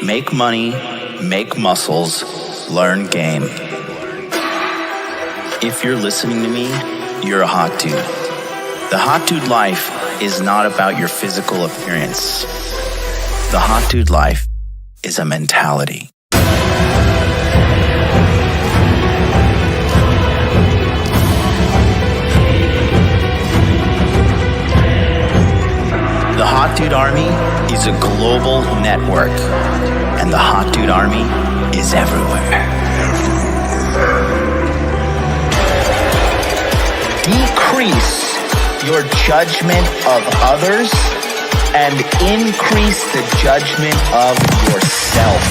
make money, make muscles, learn game. If you're listening to me, you're a hot dude. The hot dude life is not about your physical appearance. The hot dude life is a mentality. The Hot Dude Army is a global network, and the Hot Dude Army is everywhere. Decrease your judgment of others and increase the judgment of yourself.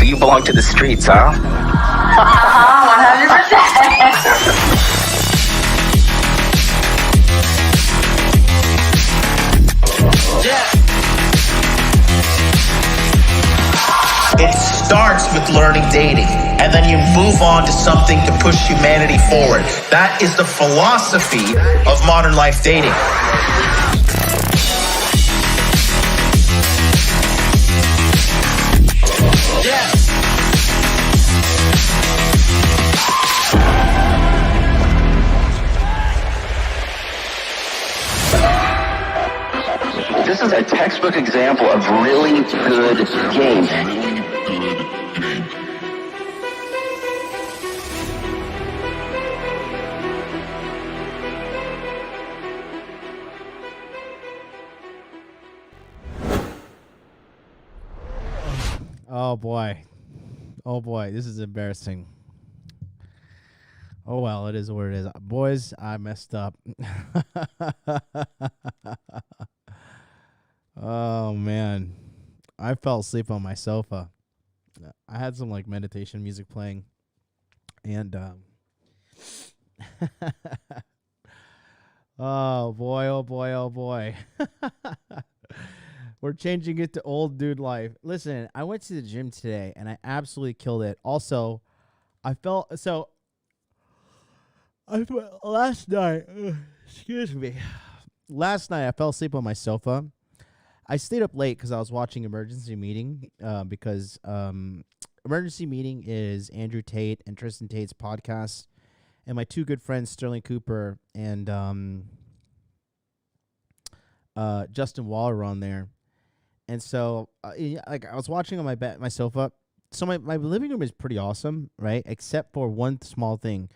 You belong to the streets, huh? 100%. It starts with learning dating, and then you move on to something to push humanity forward. That is the philosophy of modern life dating. This is a textbook example of really good game. Oh boy. Oh boy, this is embarrassing. Oh well, it is what it is. Boys, I messed up. Oh man, I fell asleep on my sofa. I had some like meditation music playing, and oh boy, oh boy, oh boy. We're changing it to old dude life. Listen, I went to the gym today and I absolutely killed it. Also, last night, excuse me. Last night I fell asleep on my sofa. I stayed up late because I was watching Emergency Meeting, because Emergency Meeting is Andrew Tate and Tristan Tate's podcast, and my two good friends Sterling Cooper and Justin Waller were on there. And so, I was watching on my sofa. So my living room is pretty awesome, right? Except for one small thing.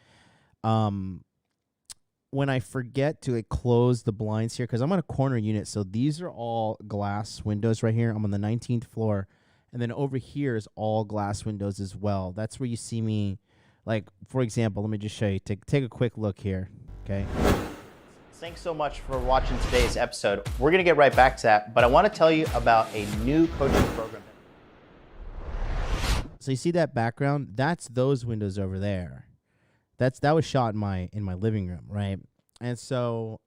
When I forget to close the blinds here, because I'm on a corner unit, so these are all glass windows right here. I'm on the 19th floor, and then over here is all glass windows as well. That's where you see me. Like, for example, let me just show you. Take a quick look here, okay? Thanks so much for watching today's episode. We're going to get right back to that, but I want to tell you about a new coaching program. So you see that background? That's those windows over there. That was shot in my living room, right? And so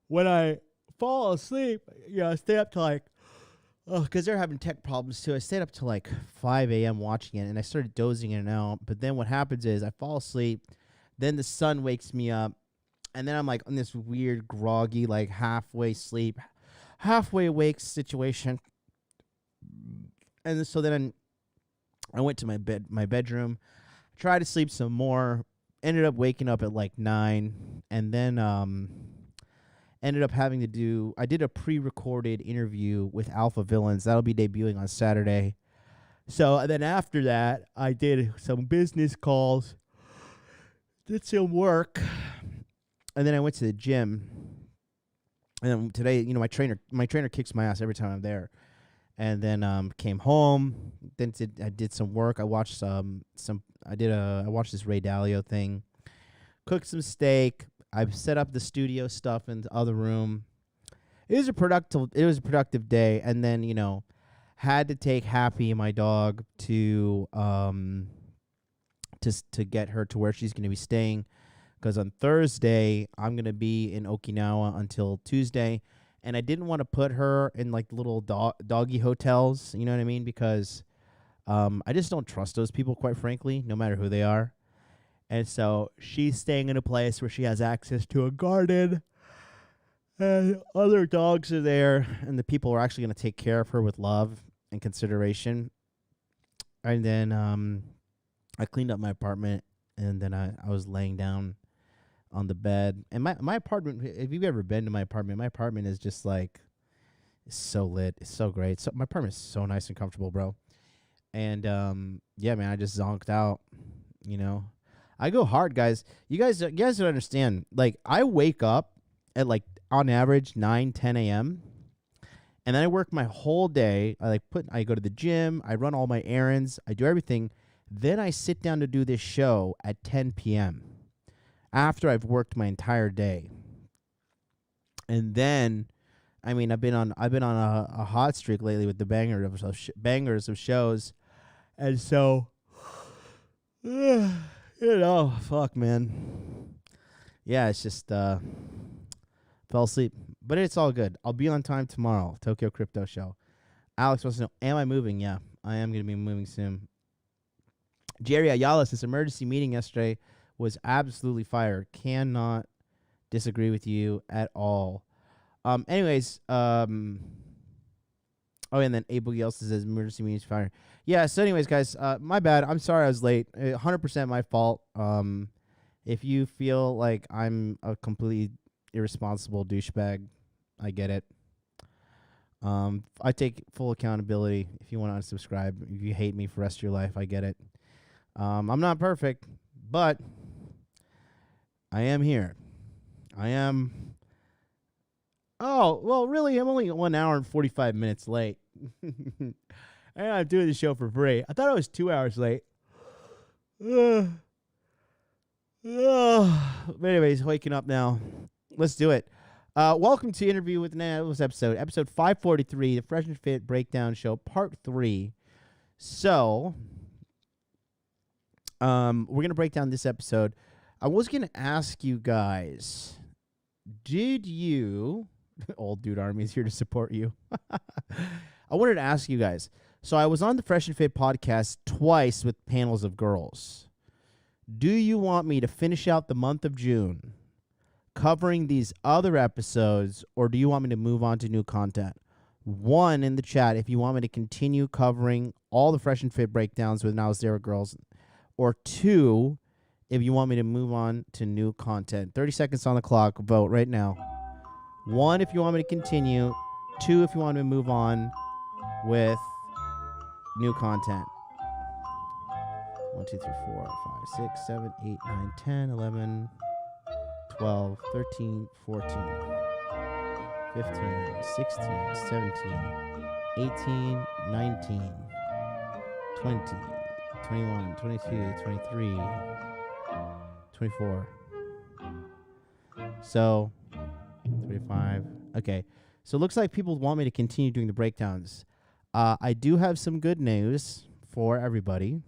when I fall asleep, I stay up to because they're having tech problems too. I stayed up to 5 a.m. watching it, and I started dozing in and out. But then what happens is I fall asleep, then the sun wakes me up, and then I'm on this weird groggy, halfway sleep, halfway awake situation. And so then I went to my bedroom, tried to sleep some more, ended up waking up at 9, and then ended up having to do, I did a pre-recorded interview with Alpha Villains. That'll be debuting on Saturday. So then after that, I did some business calls, did some work, and then I went to the gym. And then today, my trainer kicks my ass every time I'm there. And then came home. Then I did some work. I watched I watched this Ray Dalio thing. Cooked some steak. I set up the studio stuff in the other room. It was a productive day. And then had to take Happy, my dog, to get her to where she's going to be staying. Because on Thursday I'm going to be in Okinawa until Tuesday. And I didn't want to put her in little doggy hotels, you know what I mean? Because I just don't trust those people, quite frankly, no matter who they are. And so she's staying in a place where she has access to a garden, and other dogs are there, and the people are actually going to take care of her with love and consideration. And then I cleaned up my apartment, and then I was laying down on the bed. And my apartment, if you've ever been to my apartment is just like, it's so lit. It's so great. So my apartment is so nice and comfortable, bro. And yeah, man, I just zonked out, you know. I go hard, guys. You guys don't understand. Like, I wake up at, like, on average 9-10 a.m. and then I work my whole day. I go to the gym, I run all my errands, I do everything. Then I sit down to do this show at 10 p.m. after I've worked my entire day. And then, I mean, I've been on a hot streak lately with the bangers of shows. And so, you know, fuck, man. Yeah, it's just fell asleep. But it's all good. I'll be on time tomorrow. Tokyo Crypto Show. Alex wants to know, am I moving? Yeah, I am going to be moving soon. Jerry Ayala says, emergency meeting yesterday was absolutely fire. Cannot disagree with you at all. Anyways, oh, and then Abel Yeltsin says, emergency meeting's fire. Yeah, so anyways, guys, my bad. I'm sorry I was late. 100% my fault. If you feel like I'm a completely irresponsible douchebag, I get it. I take full accountability. If you want to unsubscribe, if you hate me for the rest of your life, I get it. I'm not perfect, but I am here. I am. Oh, well, really, I'm only 1 hour and 45 minutes late. And I'm doing the show for free. I thought I was 2 hours late. But anyways, waking up now. Let's do it. Welcome to Interview with Nana's episode 543, the Fresh and Fit Breakdown Show, Part 3. So, we're going to break down this episode. I was going to ask you guys, did you... Old Dude Army is here to support you. I wanted to ask you guys. So I was on the Fresh and Fit podcast twice with panels of girls. Do you want me to finish out the month of June covering these other episodes, or do you want me to move on to new content? 1 in the chat if you want me to continue covering all the Fresh and Fit breakdowns with Now Zero Girls, or 2 if you want me to move on to new content. 30 seconds on the clock. Vote right now. 1 if you want me to continue. 2 if you want me to move on with new content. 1, 2, 3, 4, 5, 6, 7, 8, 9, 10, 11, 12, 13, 14, 15, 16, 17, 18, 19, 20, 21, 22, 23, 24. So, 35. Okay. So it looks like people want me to continue doing the breakdowns. I do have some good news for everybody.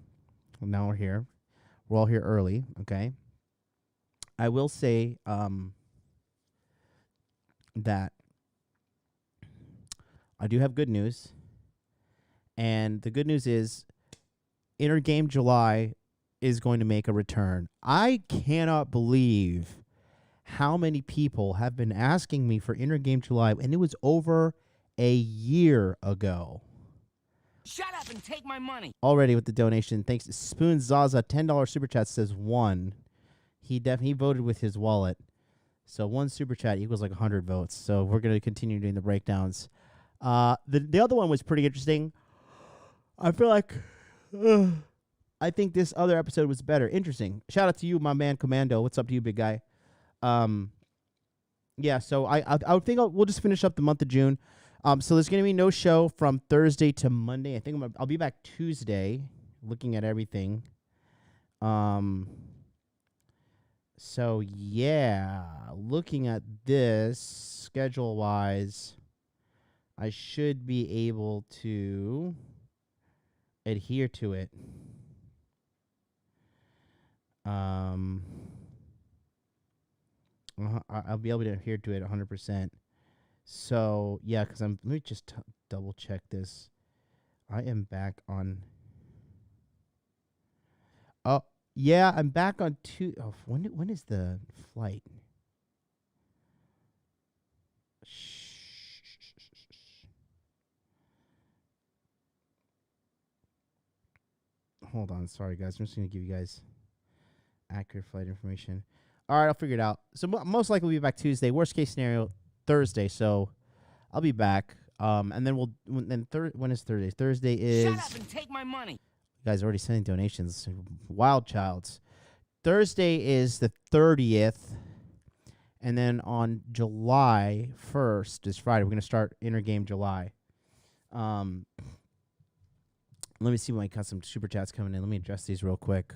Well, now we're here. We're all here early, okay? I will say that I do have good news. And the good news is Inner Game July is going to make a return. I cannot believe how many people have been asking me for Inner Game July, and it was over a year ago. Shut up and take my money. Already with the donation. Thanks to Spoon Zaza, $10 super chat says 1. He voted with his wallet. So 1 super chat equals like 100 votes. So we're going to continue doing the breakdowns. The other one was pretty interesting. I feel like I think this other episode was better. Interesting. Shout out to you, my man Commando. What's up to you, big guy? Yeah, so I think we'll just finish up the month of June. So there's going to be no show from Thursday to Monday. I think I'll be back Tuesday looking at everything. So yeah, looking at this schedule-wise, I should be able to adhere to it. I'll be able to adhere to it 100%. So, yeah, because let me just double check this. I am back on Oh, yeah, I'm back on Oh, when is the flight? Hold on, sorry guys. I'm just gonna give you guys accurate flight information. All right, I'll figure it out. So most likely we'll be back Tuesday. Worst case scenario, Thursday. So I'll be back. And then when is Thursday? Thursday is. Shut up and take my money. You guys are already sending donations. Wild childs. Thursday is the 30th. And then on July 1st is Friday. We're going to start Intergame July. Let me see when I got some super chats coming in. Let me address these real quick.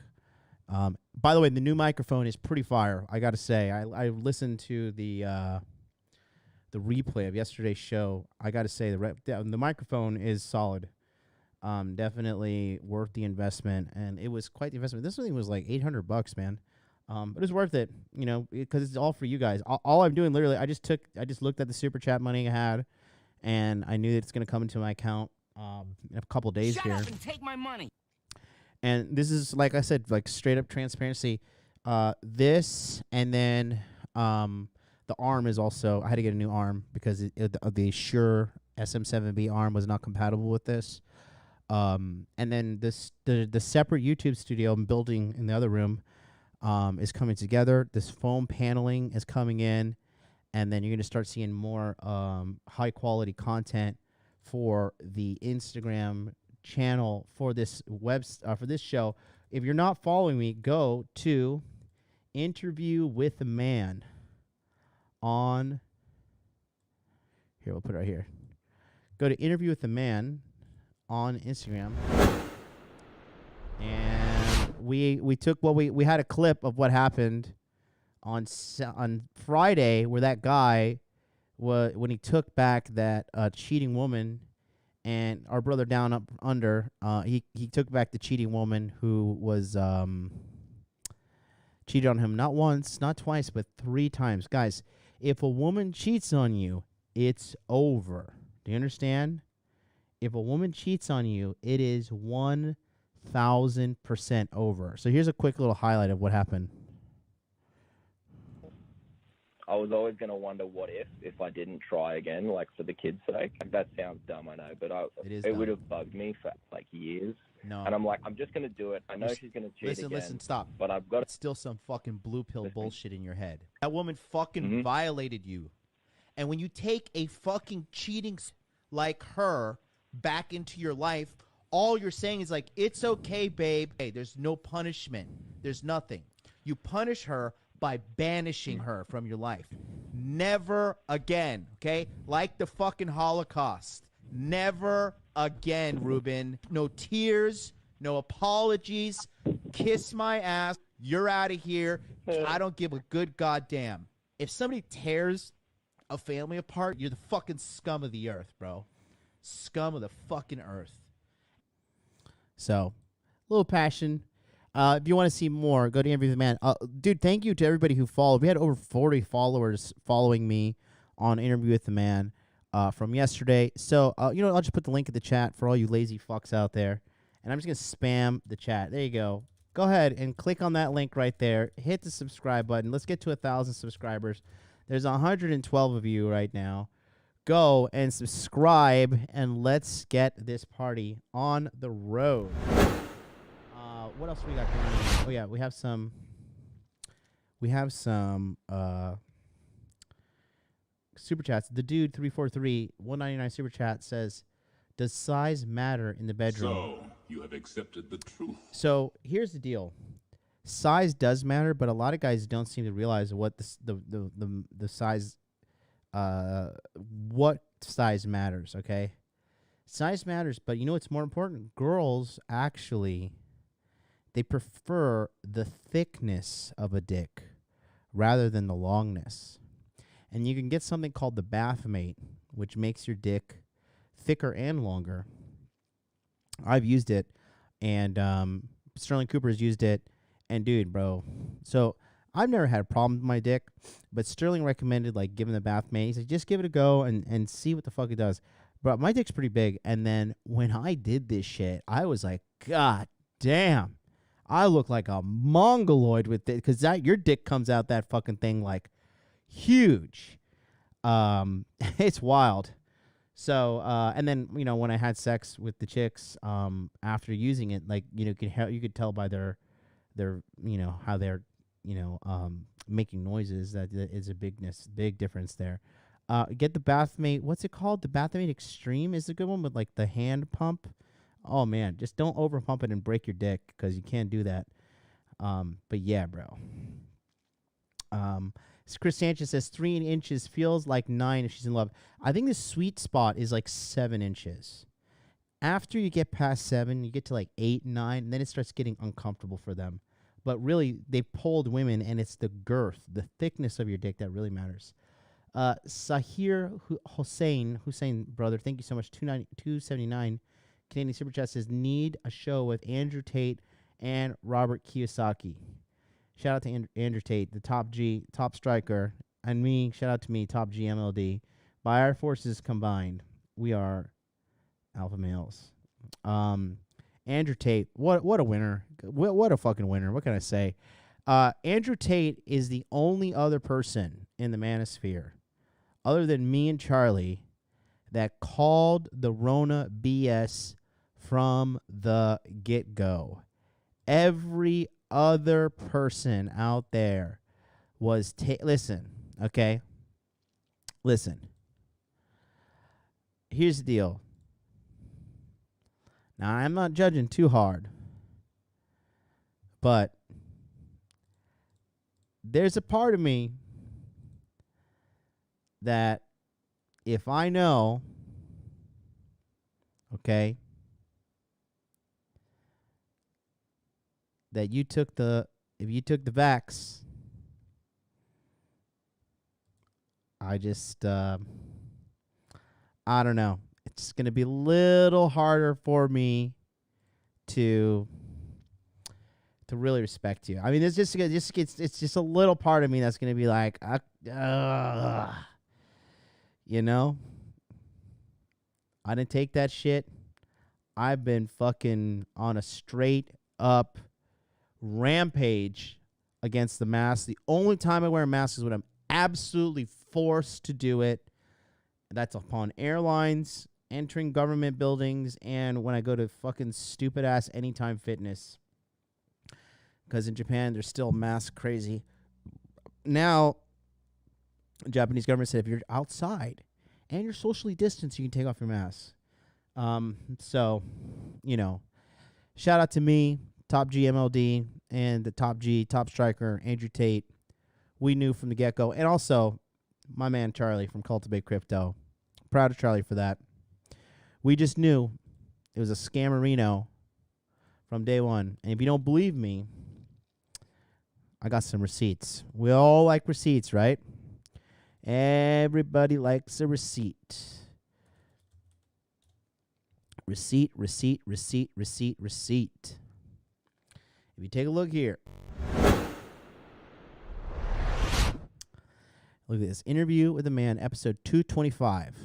By the way, the new microphone is pretty fire. I got to say, I listened to the replay of yesterday's show. I got to say, the microphone is solid. Definitely worth the investment, and it was quite the investment. This thing was like $800, man. But it was worth it, because it's all for you guys. All I'm doing, literally, I just looked at the super chat money I had, and I knew that it's going to come into my account in a couple days here. Shut up and take my money. And this is, like I said, like straight up transparency. This, and then the arm is also, I had to get a new arm because the Shure SM7B arm was not compatible with this. And then the separate YouTube studio I'm building in the other room is coming together. This foam paneling is coming in, and then you're going to start seeing more high quality content for the Instagram channel for this for this show. If you're not following me, go to Interview with a Man on here. We'll put it right here. Go to Interview with a Man on Instagram, and we took we had a clip of what happened on Friday, where that guy when he took back that cheating woman, and our brother down up under he took back the cheating woman who was cheated on him not once, not twice, but 3 times. Guys, if a woman cheats on you, it's over. Do you understand? If a woman cheats on you, it is 1,000% over. So here's a quick little highlight of what happened. I was always going to wonder what if I didn't try again, like for the kids' sake. That sounds dumb, I know, but it would have bugged me for like years. No. And I'm like, I'm just going to do it. I know she's going to cheat again. Listen, stop. But I've got It's still some fucking blue pill bullshit in your head. That woman fucking violated you. And when you take a fucking cheating like her back into your life, all you're saying is like, it's okay, babe. Hey, there's no punishment. There's nothing. You punish her by banishing her from your life. Never again, okay? Like the fucking Holocaust. Never again, Ruben. No tears, no apologies. Kiss my ass. You're out of here. I don't give a good goddamn. If somebody tears a family apart, you're the fucking scum of the earth, bro. Scum of the fucking earth. So, a little passion. If you want to see more, go to Interview with the Man. Dude, thank you to everybody who followed. We had over 40 followers following me on Interview with the Man from yesterday. So, I'll just put the link in the chat for all you lazy fucks out there. And I'm just going to spam the chat. There you go. Go ahead and click on that link right there. Hit the subscribe button. Let's get to 1,000 subscribers. There's 112 of you right now. Go and subscribe, and let's get this party on the road. What else we got going on? Oh yeah, we have some super chats. The dude 343 199 super chat says, "Does size matter in the bedroom?" So you have accepted the truth. So here's the deal: size does matter, but a lot of guys don't seem to realize what the size, what size matters. Okay, size matters, but you know what's more important? Girls actually, they prefer the thickness of a dick rather than the longness. And you can get something called the Bathmate, which makes your dick thicker and longer. I've used it, and Sterling Cooper's used it, and dude, bro. So I've never had a problem with my dick, but Sterling recommended like giving the Bathmate. He said, just give it a go and see what the fuck it does. But my dick's pretty big, and then when I did this shit, I was like, God damn. I look like a mongoloid with it because your dick comes out that fucking thing like huge. It's wild. So, and then, you know, when I had sex with the chicks, after using it, like, you know, you could tell by their, you know, how they're, you know, making noises. That is a big difference there. Get the Bathmate. What's it called? The Bathmate Extreme is a good one with like the hand pump. Oh man, just don't over pump it and break your dick because you can't do that. But yeah, bro. Chris Sanchez says 3 inches feels like 9 if she's in love. I think the sweet spot is like 7 inches. After you get past 7, you get to like 8, 9, and then it starts getting uncomfortable for them. But really, they polled women, and it's the girth, the thickness of your dick that really matters. Sahir Hussein, brother, thank you so much. 279 Canadian Super Chat says, need a show with Andrew Tate and Robert Kiyosaki. Shout out to Andrew Tate, the top striker, and me, shout out to me, top GMLD. By our forces combined, we are alpha males. Andrew Tate, what a winner. What a fucking winner. What can I say? Andrew Tate is the only other person in the manosphere, other than me and Charlie, that called the Rona BS from the get-go. Every other person out there was listen, okay? Listen. Here's the deal. Now, I'm not judging too hard, but there's a part of me that if I know, okay, that if you took the vax, I don't know. It's going to be a little harder for me to really respect you. I mean, it's just a little part of me that's going to be like, you know, I didn't take that shit. I've been fucking on a straight up rampage against the mask. The only time I wear a mask is when I'm absolutely forced to do it. That's upon airlines, entering government buildings, and when I go to fucking stupid ass Anytime Fitness. Because in Japan, they're still mask crazy. Now, the Japanese government said if you're outside and you're socially distanced, you can take off your mask. So, you know, shout out to me, top GMLD, and the top striker, Andrew Tate. We knew from the get-go. And also, my man Charlie from Cultivate Crypto. Proud of Charlie for that. We just knew it was a scammerino from day one. And if you don't believe me, I got some receipts. We all like receipts, right? Everybody likes a receipt. Receipt. If you take a look here. Look at this. Interview with a Man, episode 225.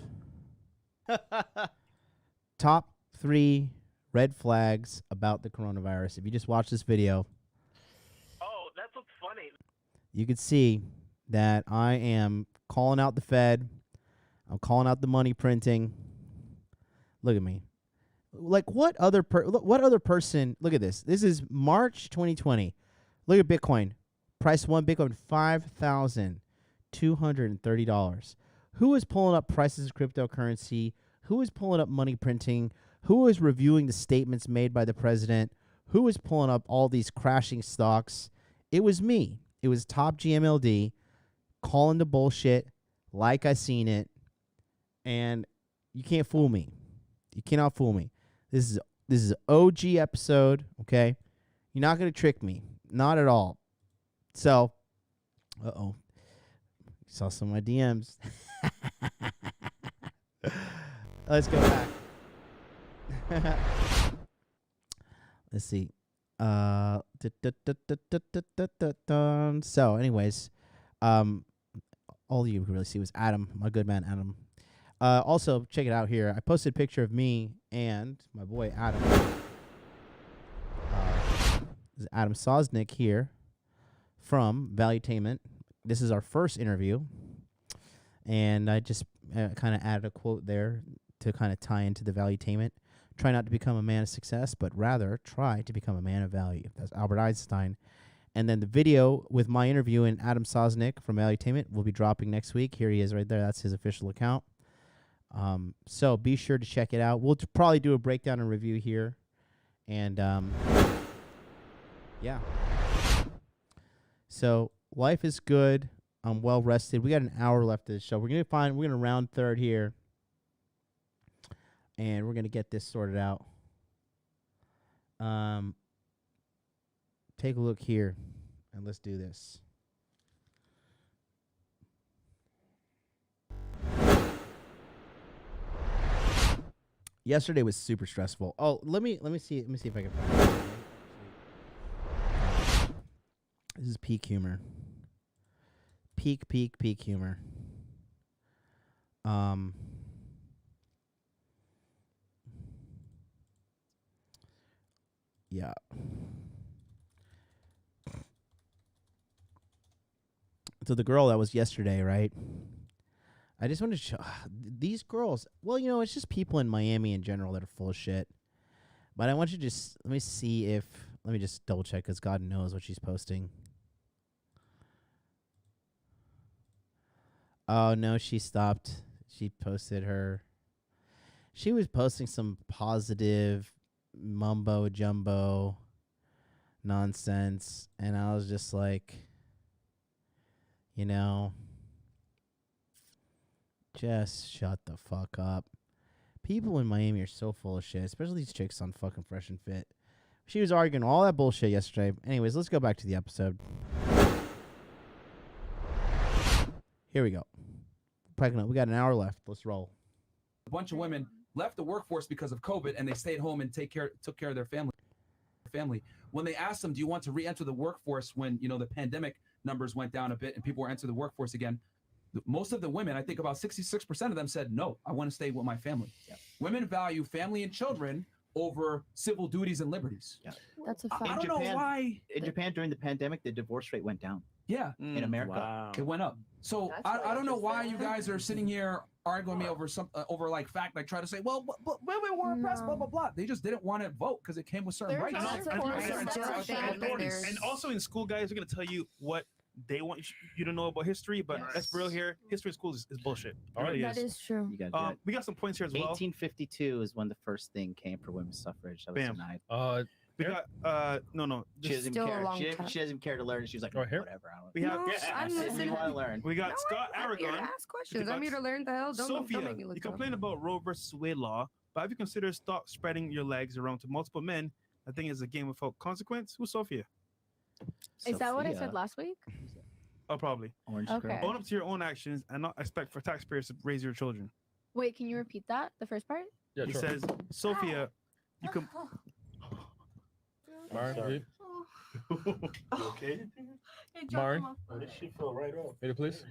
Top 3 red flags about the coronavirus. If you just watch this video. Oh, that's what's funny. You can see that I am calling out the Fed. I'm calling out the money printing. Look at me. Like, what other person? Look at this. This is March 2020. Look at Bitcoin. Price one Bitcoin $5,230. Who is pulling up prices of cryptocurrency? Who is pulling up money printing? Who is reviewing the statements made by the president? Who is pulling up all these crashing stocks? It was me. It was top GMLD calling the bullshit like I seen it. And you can't fool me. You cannot fool me. This is an OG episode, okay? You're not going to trick me. Not at all. So, saw some of my DMs. Let's go back. Let's see. So, anyways, all you could really see was Adam, my good man Adam. Also, check it out here. I posted a picture of me and my boy Adam. This is Adam Sosnick here from Valuetainment. This is our first interview, and I just kind of added a quote there to kind of tie into the Valuetainment. Try not to become a man of success, but rather try to become a man of value. That's Albert Einstein. And then the video with my interview and Adam Sosnick from Valuetainment will be dropping next week. Here he is right there. That's his official account. So be sure to check it out. We'll probably do a breakdown and review here. And, yeah. So life is good. I'm well rested. We got an hour left of the show. We're gonna round third here. And we're gonna get this sorted out. Take a look here, and let's do this. Yesterday was super stressful. Oh, let me see if I can find it. This is peak humor. Peak humor. Yeah. So the girl that was yesterday, right? I just wanted to show these girls. Well, you know, it's just people in Miami in general that are full of shit. But I want you to just let me just double check because God knows what she's posting. Oh no, she stopped. She posted her. She was posting some positive mumbo jumbo nonsense, and I was just like, you know, just shut the fuck up. People in Miami are so full of shit, especially these chicks on fucking Fresh and Fit. She was arguing all that bullshit yesterday. Anyways, let's go back to the episode. Here we go. Packing up. We got an hour left. Let's roll. A bunch of women left the workforce because of COVID, and they stayed home and took care of their family. When they asked them, do you want to re-enter the workforce when, you know, the pandemic numbers went down a bit and people were entering the workforce again, most of the women, I think about 66% of them said, no, I want to stay with my family. Yeah. Women value family and children over civil duties and liberties. Yeah. That's a fact. I don't know why. In Japan, during the pandemic, the divorce rate went down. Yeah. In America. Wow. It went up. So I don't know why you guys are sitting here arguing me over over like fact, like try to say, well, but women were oppressed, blah, blah, blah. They just didn't want to vote because it came with certain rights. And also in school, guys are going to tell you what they want you to know about history, but that's real here. History in schools is bullshit. That is true. You gotta we got some points here as well. 1852 is when the first thing came for women's suffrage. That was denied. We got no. She doesn't care. She doesn't care to learn. She was like, whatever. I don't. We have. I'm listening. Want to learn. We got Scott I'm here Aragon. to ask questions. I'm here to learn the hell. Don't make me look you dumb. complain about Roe versus Wade law, but have you considered stop spreading your legs around to multiple men? I think it's a game without consequence. Who's Sophia? Is that what I said last week? Oh, probably. Orange Okay. girl. Own up to your own actions and not expect for taxpayers to raise your children. Wait, can you repeat that? The first part? Yeah, he says, Sophia, you can. Maren, Okay. Maren, this shit fell right off. Ready, please?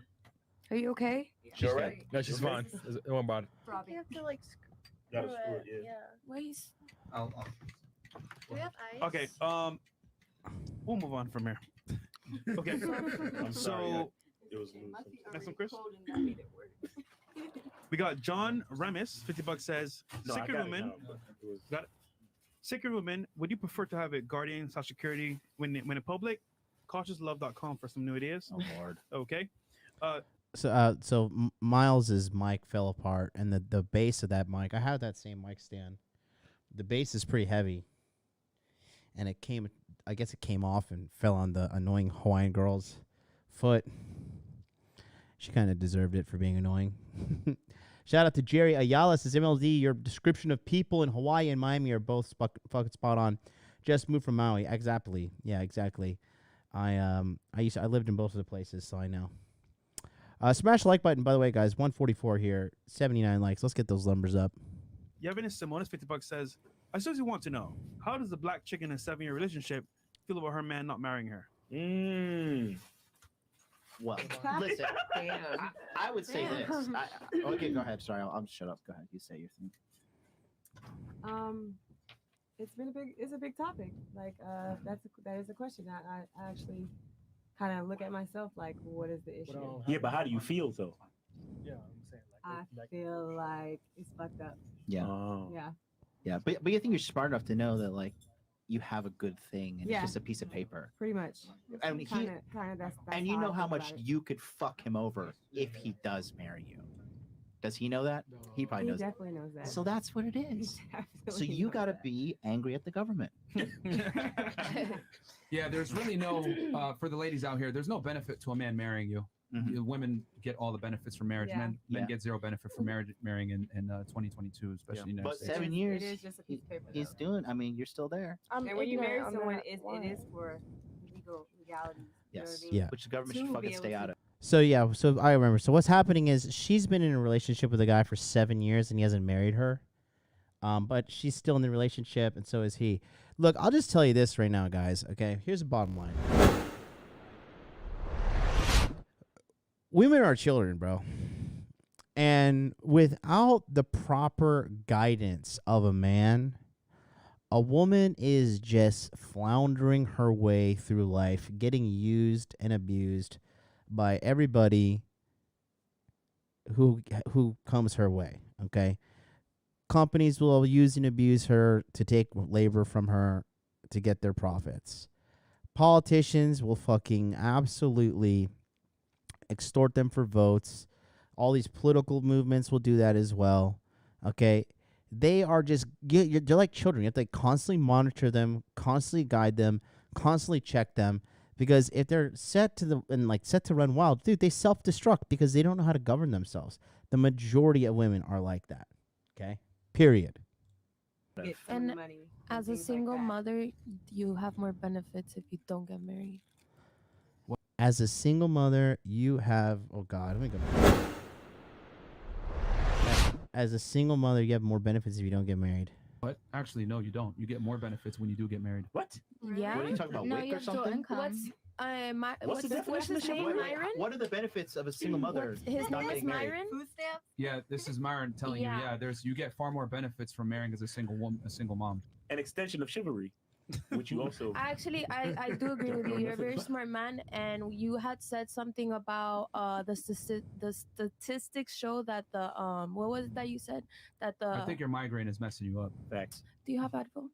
Are you okay? She's right. No, she's fine. Don't worry about it. You have to like Gotta screw screw it. it, yeah. Ways. Do we have ice? Okay, we'll move on from here. Okay, I'm sorry. so It was loose. next one, Chris. We got John Remis, $50 says, Secret women. Got it. Secret women, would you prefer to have a guardian / security when in public? Cautiouslove.com for some new ideas. Oh Lord. Okay. So Miles's mic fell apart, and the base of that mic, I have that same mic stand. The base is pretty heavy, and I guess it came off and fell on the annoying Hawaiian girl's foot. She kind of deserved it for being annoying. Shout out to Jerry Ayala, says MLD, your description of people in Hawaii and Miami are both fucking spot on. Just moved from Maui. Exactly. Yeah, exactly. I lived in both of the places, so I know. Smash the like button, by the way, guys. 144 here, 79 likes. Let's get those numbers up. Yevin Simonis, $50 says, I seriously want to know, how does the black chick in a 7-year relationship feel about her man not marrying her? Well, listen, I would say this. Okay, go ahead. Sorry, I'll shut up. Go ahead. You say your thing. it's a big topic. Like that is a question. I actually kind of look at myself like, what is the issue? Yeah, but how do you feel though? Yeah, I'm saying I feel like it's fucked up. Yeah. Yeah. Yeah, but you think you're smart enough to know that like you have a good thing and Yeah. it's just a piece of paper. Pretty much. And he Kind of. That's and you I know how think much about it. you could fuck him over if he does marry you. Does he know that? He probably He knows. definitely knows that. So that's what it is. So definitely you knows got to that. be angry at the government. Yeah, there's really no for the ladies out here. There's no benefit to a man marrying you. Women get all the benefits from marriage. Yeah. Men get zero benefit from marrying in 2022, especially in the United But States. 7 years, It is just a piece of paper. he's doing. I mean, you're still there. And when you marry ignorant on someone, that. it is for legalities. You know what Yes. I mean? Yeah. Which the government To should be fucking able stay to- out of. So yeah, so I remember. So what's happening is she's been in a relationship with a guy for 7 years and he hasn't married her. But she's still in the relationship and so is he. Look, I'll just tell you this right now, guys. Okay, here's the bottom line. Women are children, bro. And without the proper guidance of a man, a woman is just floundering her way through life, getting used and abused by everybody who comes her way, okay? Companies will use and abuse her to take labor from her to get their profits. Politicians will fucking absolutely extort them for votes. All these political movements will do that as well, okay? They are just, they're like children. You have to constantly monitor them, constantly guide them, constantly check them. Because if they're set to run wild, dude, they self-destruct because they don't know how to govern themselves. The majority of women are like that. Okay? Period. Get some And money. as a single mother, you have more benefits if you don't get married. As a single mother, you have let me go back. As a single mother, you have more benefits if you don't get married. But actually, no, you don't. You get more benefits when you do get married. What? Yeah. What are you talking about? No, WIC you or have dual something? income. What's the definition of his name? chivalry? Myron? What are the benefits of a single mother? His not name is getting married? Myron. Food stamps? Yeah, this is Myron telling you. Yeah. Yeah, you get far more benefits from marrying as a single woman, a single mom. An extension of chivalry, which you also. Actually, I do agree with you. You're a very smart man, and you had said something about the statistics show that the what was it that you said that the. I think your migraine is messing you up. Facts. Do you have headphones?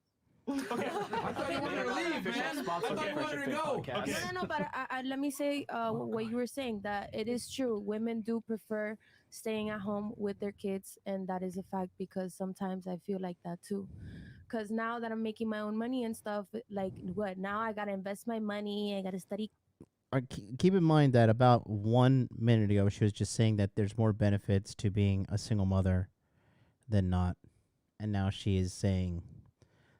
I thought you wanted to leave, man. I thought you wanted to go. No, but let me say what you were saying, that it is true. Women do prefer staying at home with their kids, and that is a fact because sometimes I feel like that too. Because now that I'm making my own money and stuff, like what? Now I got to invest my money. I got to study. Keep in mind that about 1 minute ago, she was just saying that there's more benefits to being a single mother than not. And now she is saying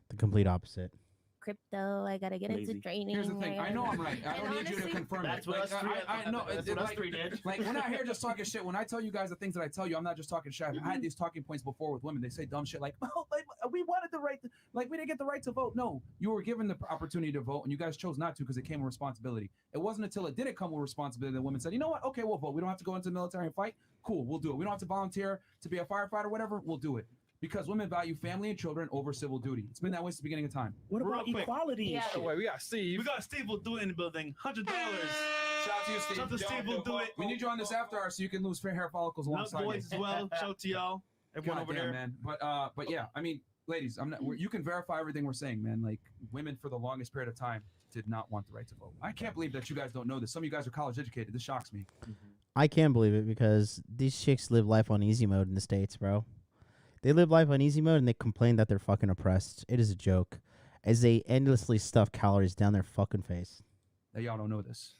the complete opposite. Crypto. I gotta get into training. Here's the thing. I know I'm right. I don't need you to confirm That's it. what us three. I know. That's what us three did. Like we're not here just talking shit. When I tell you guys the things that I tell you, I'm not just talking shit. I've had these talking points before with women. They say dumb shit like, "Oh, we wanted the right, like we didn't get the right to vote." No, you were given the opportunity to vote, and you guys chose not to because it came with responsibility. It wasn't until it didn't come with responsibility that women said, "You know what? Okay, we'll vote. We don't have to go into the military and fight. Cool, we'll do it. We don't have to volunteer to be a firefighter, whatever. We'll do it." Because women value family and children over civil duty. It's been that way since the beginning of time. What about equality and shit? Wait, we got Steve. We got Steve will do it in the building. $100. Shout out to you, Steve. Shout out to Steve will do it. We need you on this after hour so you can lose fair hair follicles Love alongside boys me. as well. Shout out to y'all. Everyone over there. man. But yeah, I mean, ladies, you can verify everything we're saying, man. Like women for the longest period of time did not want the right to vote. I can't believe that you guys don't know this. Some of you guys are college educated. This shocks me. I can't believe it because these chicks live life on easy mode in the States, bro. They live life on easy mode and they complain that they're fucking oppressed. It is a joke. As they endlessly stuff calories down their fucking face. That y'all don't know this.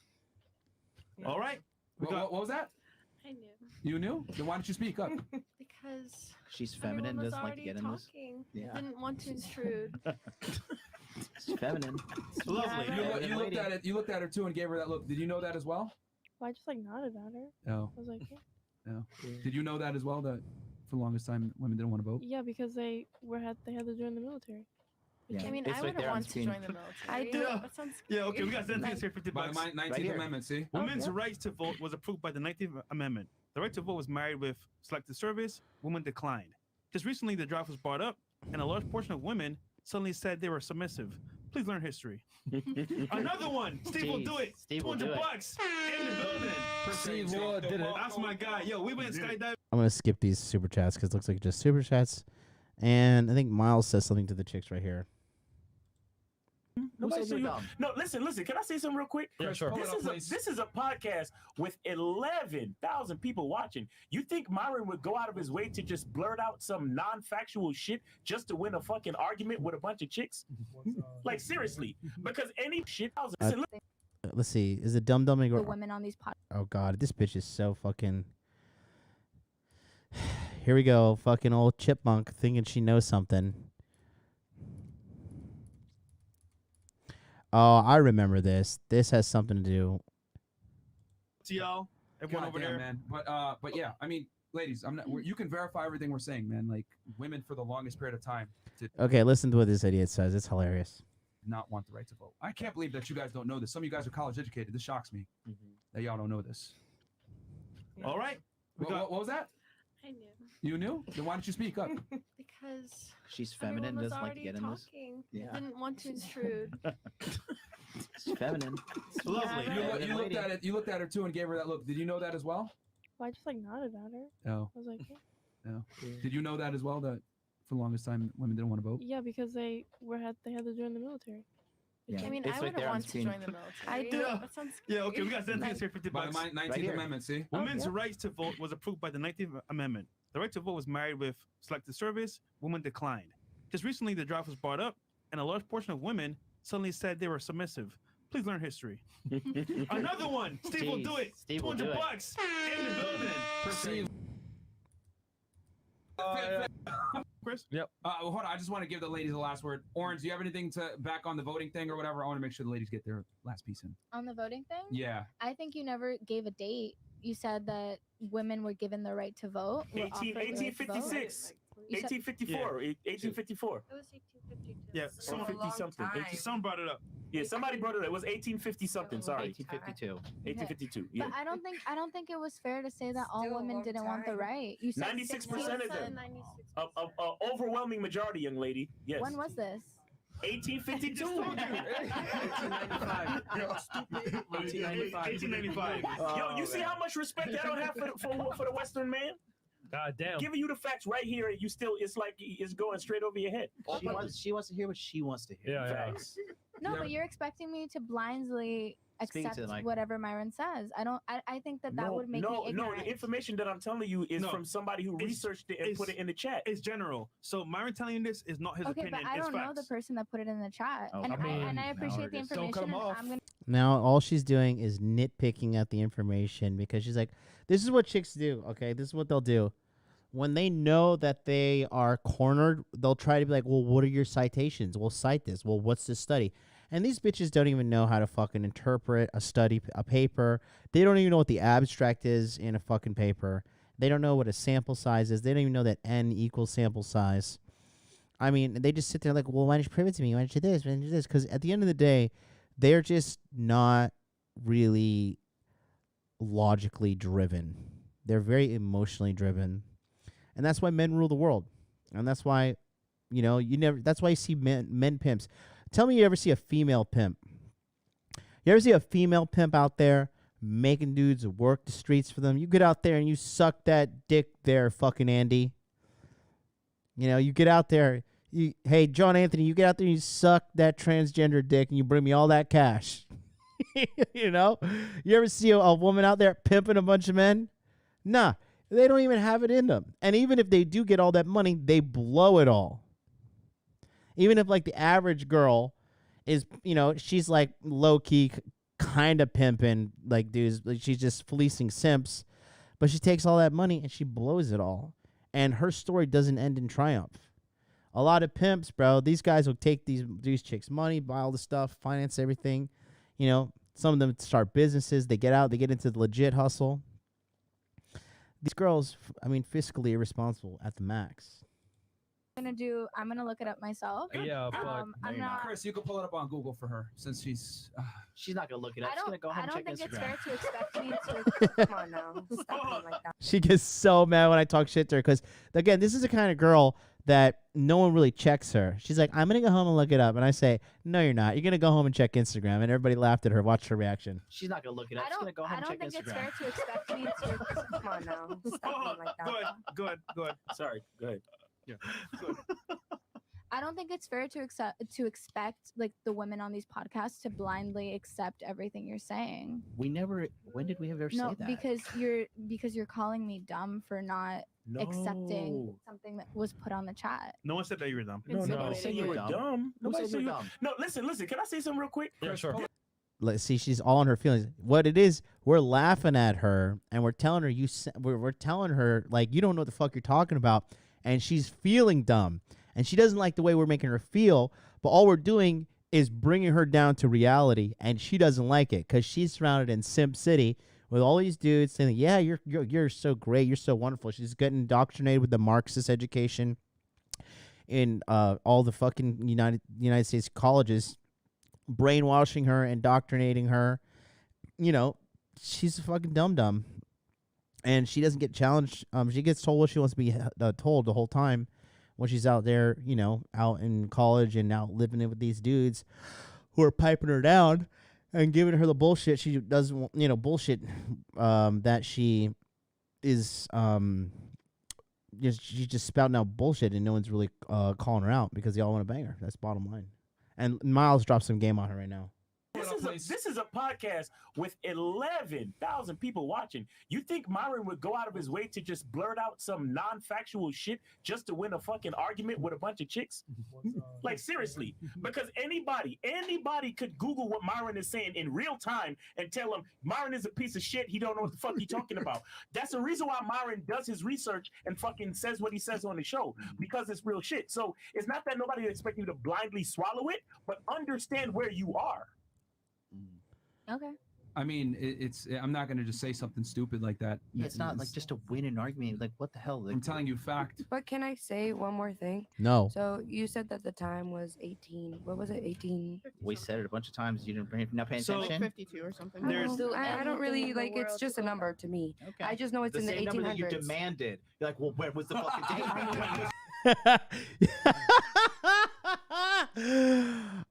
All right. What was that? I knew. You knew? Then why don't you speak up? Because She's feminine, everyone was doesn't like to already get in this. talking. Yeah. Didn't want to intrude. She's feminine. Lovely. You looked at it. You looked at her too and gave her that look. Did you know that as well? Well, I just like nodded at her. No. I was like, yeah. No. Did you know that as well? That for the longest time women didn't want to vote. Yeah, because they had to join the military. Yeah. I mean, It's I right wouldn't there on want to screen. join the military. I do. That sounds Yeah, okay, we scary. got sentences here, 50 By bucks. the 19th Right here. Amendment, see? Women's yeah. right to vote was approved by the 19th Amendment. The right to vote was married with selective service. Women declined. Just recently, the draft was brought up, and a large portion of women suddenly said they were submissive. Please learn history. Another one. Steve will do it. Steve will do $200 it. in the building. Steve will did it. That's my guy. Yo, we went skydiving. I'm gonna skip these super chats because it looks like just super chats, and I think Miles says something to the chicks right here. Nobody no, listen. Can I say something real quick? Yeah, sure. This is a podcast with 11,000 people watching. You think Myron would go out of his way to just blurt out some non-factual shit just to win a fucking argument with a bunch of chicks? Like seriously, because any shit. Let's see. Is it Dum Dum? The women on these podcasts. Oh God, this bitch is so fucking. Here we go, fucking old chipmunk thinking she knows something. Oh, I remember this. This has something to do. To y'all, everyone over there, man. But yeah, I mean, ladies, you can verify everything we're saying, man. Like women for the longest period of time Okay, listen to what this idiot says. It's hilarious. not want the right to vote. I can't believe that you guys don't know this. Some of you guys are college educated. This shocks me that y'all don't know this. All right. What was that? I knew. You knew? Then why don't you speak up? Because she's feminine, everyone was doesn't like to already get in this. talking. Yeah. Didn't want to intrude. She's feminine. Lovely. You looked at it. You looked at her too and gave her that look. Did you know that as well? Well, I just like nodded at her. No. I was like, yeah. No. Did you know that as well? That for the longest time women didn't want to vote. Yeah, because they had to join the military. Yeah. I mean, It's I right wouldn't there on want to screen. join the military. I do. Yeah. That sounds Yeah, okay, we scary. got sentenced here $50. By the 19th Amendment, see? Women's yeah. rights to vote was approved by the 19th Amendment. The right to vote was married with selective service. Women declined. Just recently, the draft was brought up, and a large portion of women suddenly said they were submissive. Please learn history. Another one. Steve will do it. Steve will do $200 it. in the building. Proceed. Chris? Yep. Hold on. I just want to give the ladies the last word. Orange, do you have anything to back on the voting thing or whatever? I want to make sure the ladies get their last piece in. On the voting thing? Yeah. I think you never gave a date. You said that women were given the right to vote. were offered the right to vote. 1856. You said- 1854. 1854. It was 1852. Yeah, Someone someone, 50 something. someone brought it up. Yeah, somebody brought it up. It was 1850 something. Sorry. 1852. 1852. Yeah. But I don't think it was fair to say that all women didn't want the right. You said 96% of them. 96. A overwhelming majority, young lady. Yes. When was this? 1852. 1895. Yo, you see how much respect I don't have for the Western man? God damn. Giving you the facts right here, and you still, it's like it's going straight over your head. She wants to hear what she wants to hear. Yeah, yeah. Facts. No, but you're expecting me to blindly Speak accept to the mic. whatever Myron says. I think that would make me ignorant. The information that I'm telling you is from somebody who researched it and put it in the chat. It's general. So Myron telling you this is not his Okay, opinion. but I It's don't know facts. the person that put it in the chat, Oh, and I mean, I appreciate the just don't cut information. 'em And off. I'm gonna Now all she's doing is nitpicking at the information because she's like, "This is what chicks do." Okay, this is what they'll do. When they know that they are cornered, they'll try to be like, "Well, what are your citations? We'll cite this. Well, what's this study?" And these bitches don't even know how to fucking interpret a paper. They don't even know what the abstract is in a fucking paper. They don't know what a sample size is. They don't even know that n equals sample size. I mean, they just sit there like, well, why don't you prove it to me? Why don't you do this? Why don't you do this? Because at the end of the day, they're just not really logically driven. They're very emotionally driven. And that's why men rule the world. And that's why, that's why you see men pimps. Tell me you ever see a female pimp. You ever see a female pimp out there making dudes work the streets for them? You get out there and you suck that dick there, fucking Andy. You get out there. Hey, John Anthony, you get out there and you suck that transgender dick and you bring me all that cash. You ever see a woman out there pimping a bunch of men? Nah, they don't even have it in them. And even if they do get all that money, they blow it all. Even if like the average girl is, she's like low key kind of pimping like dudes, like she's just fleecing simps, but she takes all that money and she blows it all. And her story doesn't end in triumph. A lot of pimps, bro, these guys will take these chicks' money, buy all the stuff, finance everything. Some of them start businesses. They get out, they get into the legit hustle. These girls, fiscally irresponsible at the max. I'm gonna look it up myself. Yeah, but I'm not. Chris, you can pull it up on Google for her since she's not gonna look it up. She's gonna go home and check think it's Instagram. fair to expect me to. Come on now, stop being like that. She gets so mad when I talk shit to her because, again, this is the kind of girl that no one really checks her. She's like, I'm going to go home and look it up. And I say, no, you're not. You're going to go home and check Instagram. And everybody laughed at her. Watch her reaction. She's not gonna look it up. She's gonna go home and check think Instagram. it's fair to expect me to. Come on now. Stop being like that. Go ahead. Sorry. Go ahead. Yeah. I don't think it's fair to expect like the women on these podcasts to blindly accept everything you're saying. When did we ever No, say that? because you're calling me dumb for not accepting something that was put on the chat. No one said that you were dumb. No, nobody said you were dumb. Nobody said you were dumb. No, listen. Can I say something real quick? Yeah, sure. Let's see, she's all in her feelings. What it is, we're laughing at her and we're telling her we're telling her like you don't know what the fuck you're talking about, and she's feeling dumb. And she doesn't like the way we're making her feel, but all we're doing is bringing her down to reality, and she doesn't like it because she's surrounded in Simp City with all these dudes saying, yeah, you're so great, you're so wonderful. She's getting indoctrinated with the Marxist education in all the fucking United States colleges, brainwashing her, indoctrinating her. You know, she's a fucking dum-dum, and she doesn't get challenged. She gets told what she wants to be told the whole time. When she's out there, you know, out in college and out living it with these dudes who are piping her down and giving her the bullshit she doesn't want, you know, bullshit that she is, she's just spouting out bullshit and no one's really calling her out because they all want to bang her. That's bottom line. And Miles dropped some game on her right now. This is a podcast with 11,000 people watching. You think Myron would go out of his way to just blurt out some non-factual shit just to win a fucking argument with a bunch of chicks? Like, seriously. Because anybody could Google what Myron is saying in real time and tell him Myron is a piece of shit. He don't know what the fuck he's talking about. That's the reason why Myron does his research and fucking says what he says on the show, because it's real shit. So it's not that nobody expects you to blindly swallow it, but understand where you are. Okay. I mean, I'm not going to just say something stupid like that. Yeah, it's not like just to win an argument. Like, what the hell? Like, I'm telling you fact. But can I say one more thing? No. So you said that the time was 18. What was it? 18? We said it a bunch of times. You didn't not pay attention. 52 or something. I don't really like. It's just a number to me. Okay. I just know it's the in the same 1800s. number that you demanded. You're like, well, where was the fucking date?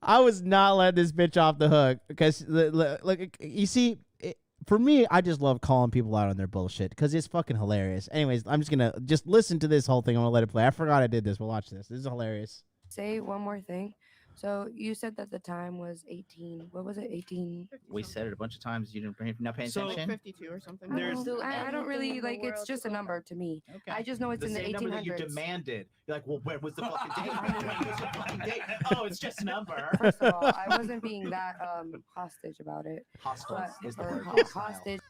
I was not letting this bitch off the hook because, look, you see, for me, I just love calling people out on their bullshit because it's fucking hilarious. Anyways, I'm just gonna listen to this whole thing. I'm gonna let it play. I forgot I did this, but watch this. This is hilarious. Say one more thing. So you said that the time was 18. What was it? 18. We said it a bunch of times. You didn't not pay attention. 52 or something. I don't really like. It's just a number to me. Okay. I just know it's the in the same 1800s. number that you demanded. You're like, well, where was the fucking date? Where was the fucking date? Oh, it's just a number. First of all, I wasn't being that hostage about it. Hostile But- is the or word. hostage.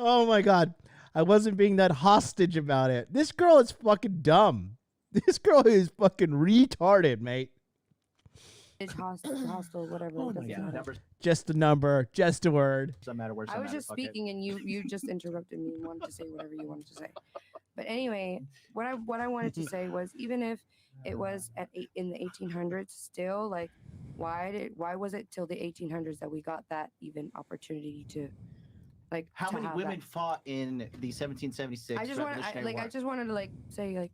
Oh my god. I wasn't being that hostage about it. This girl is fucking dumb. This girl is fucking retarded, mate. It's hostile, whatever. Yeah, numbers. Just a number, just a word. Doesn't matter where. I was just speaking and you just interrupted me and wanted to say whatever you wanted to say. But anyway, what I wanted to say was, even if it was in the 1800s, still, like, why was it till the 1800s that we got that even opportunity to, like, How to many have women that? fought in the 1776 I just wanted to like say, like,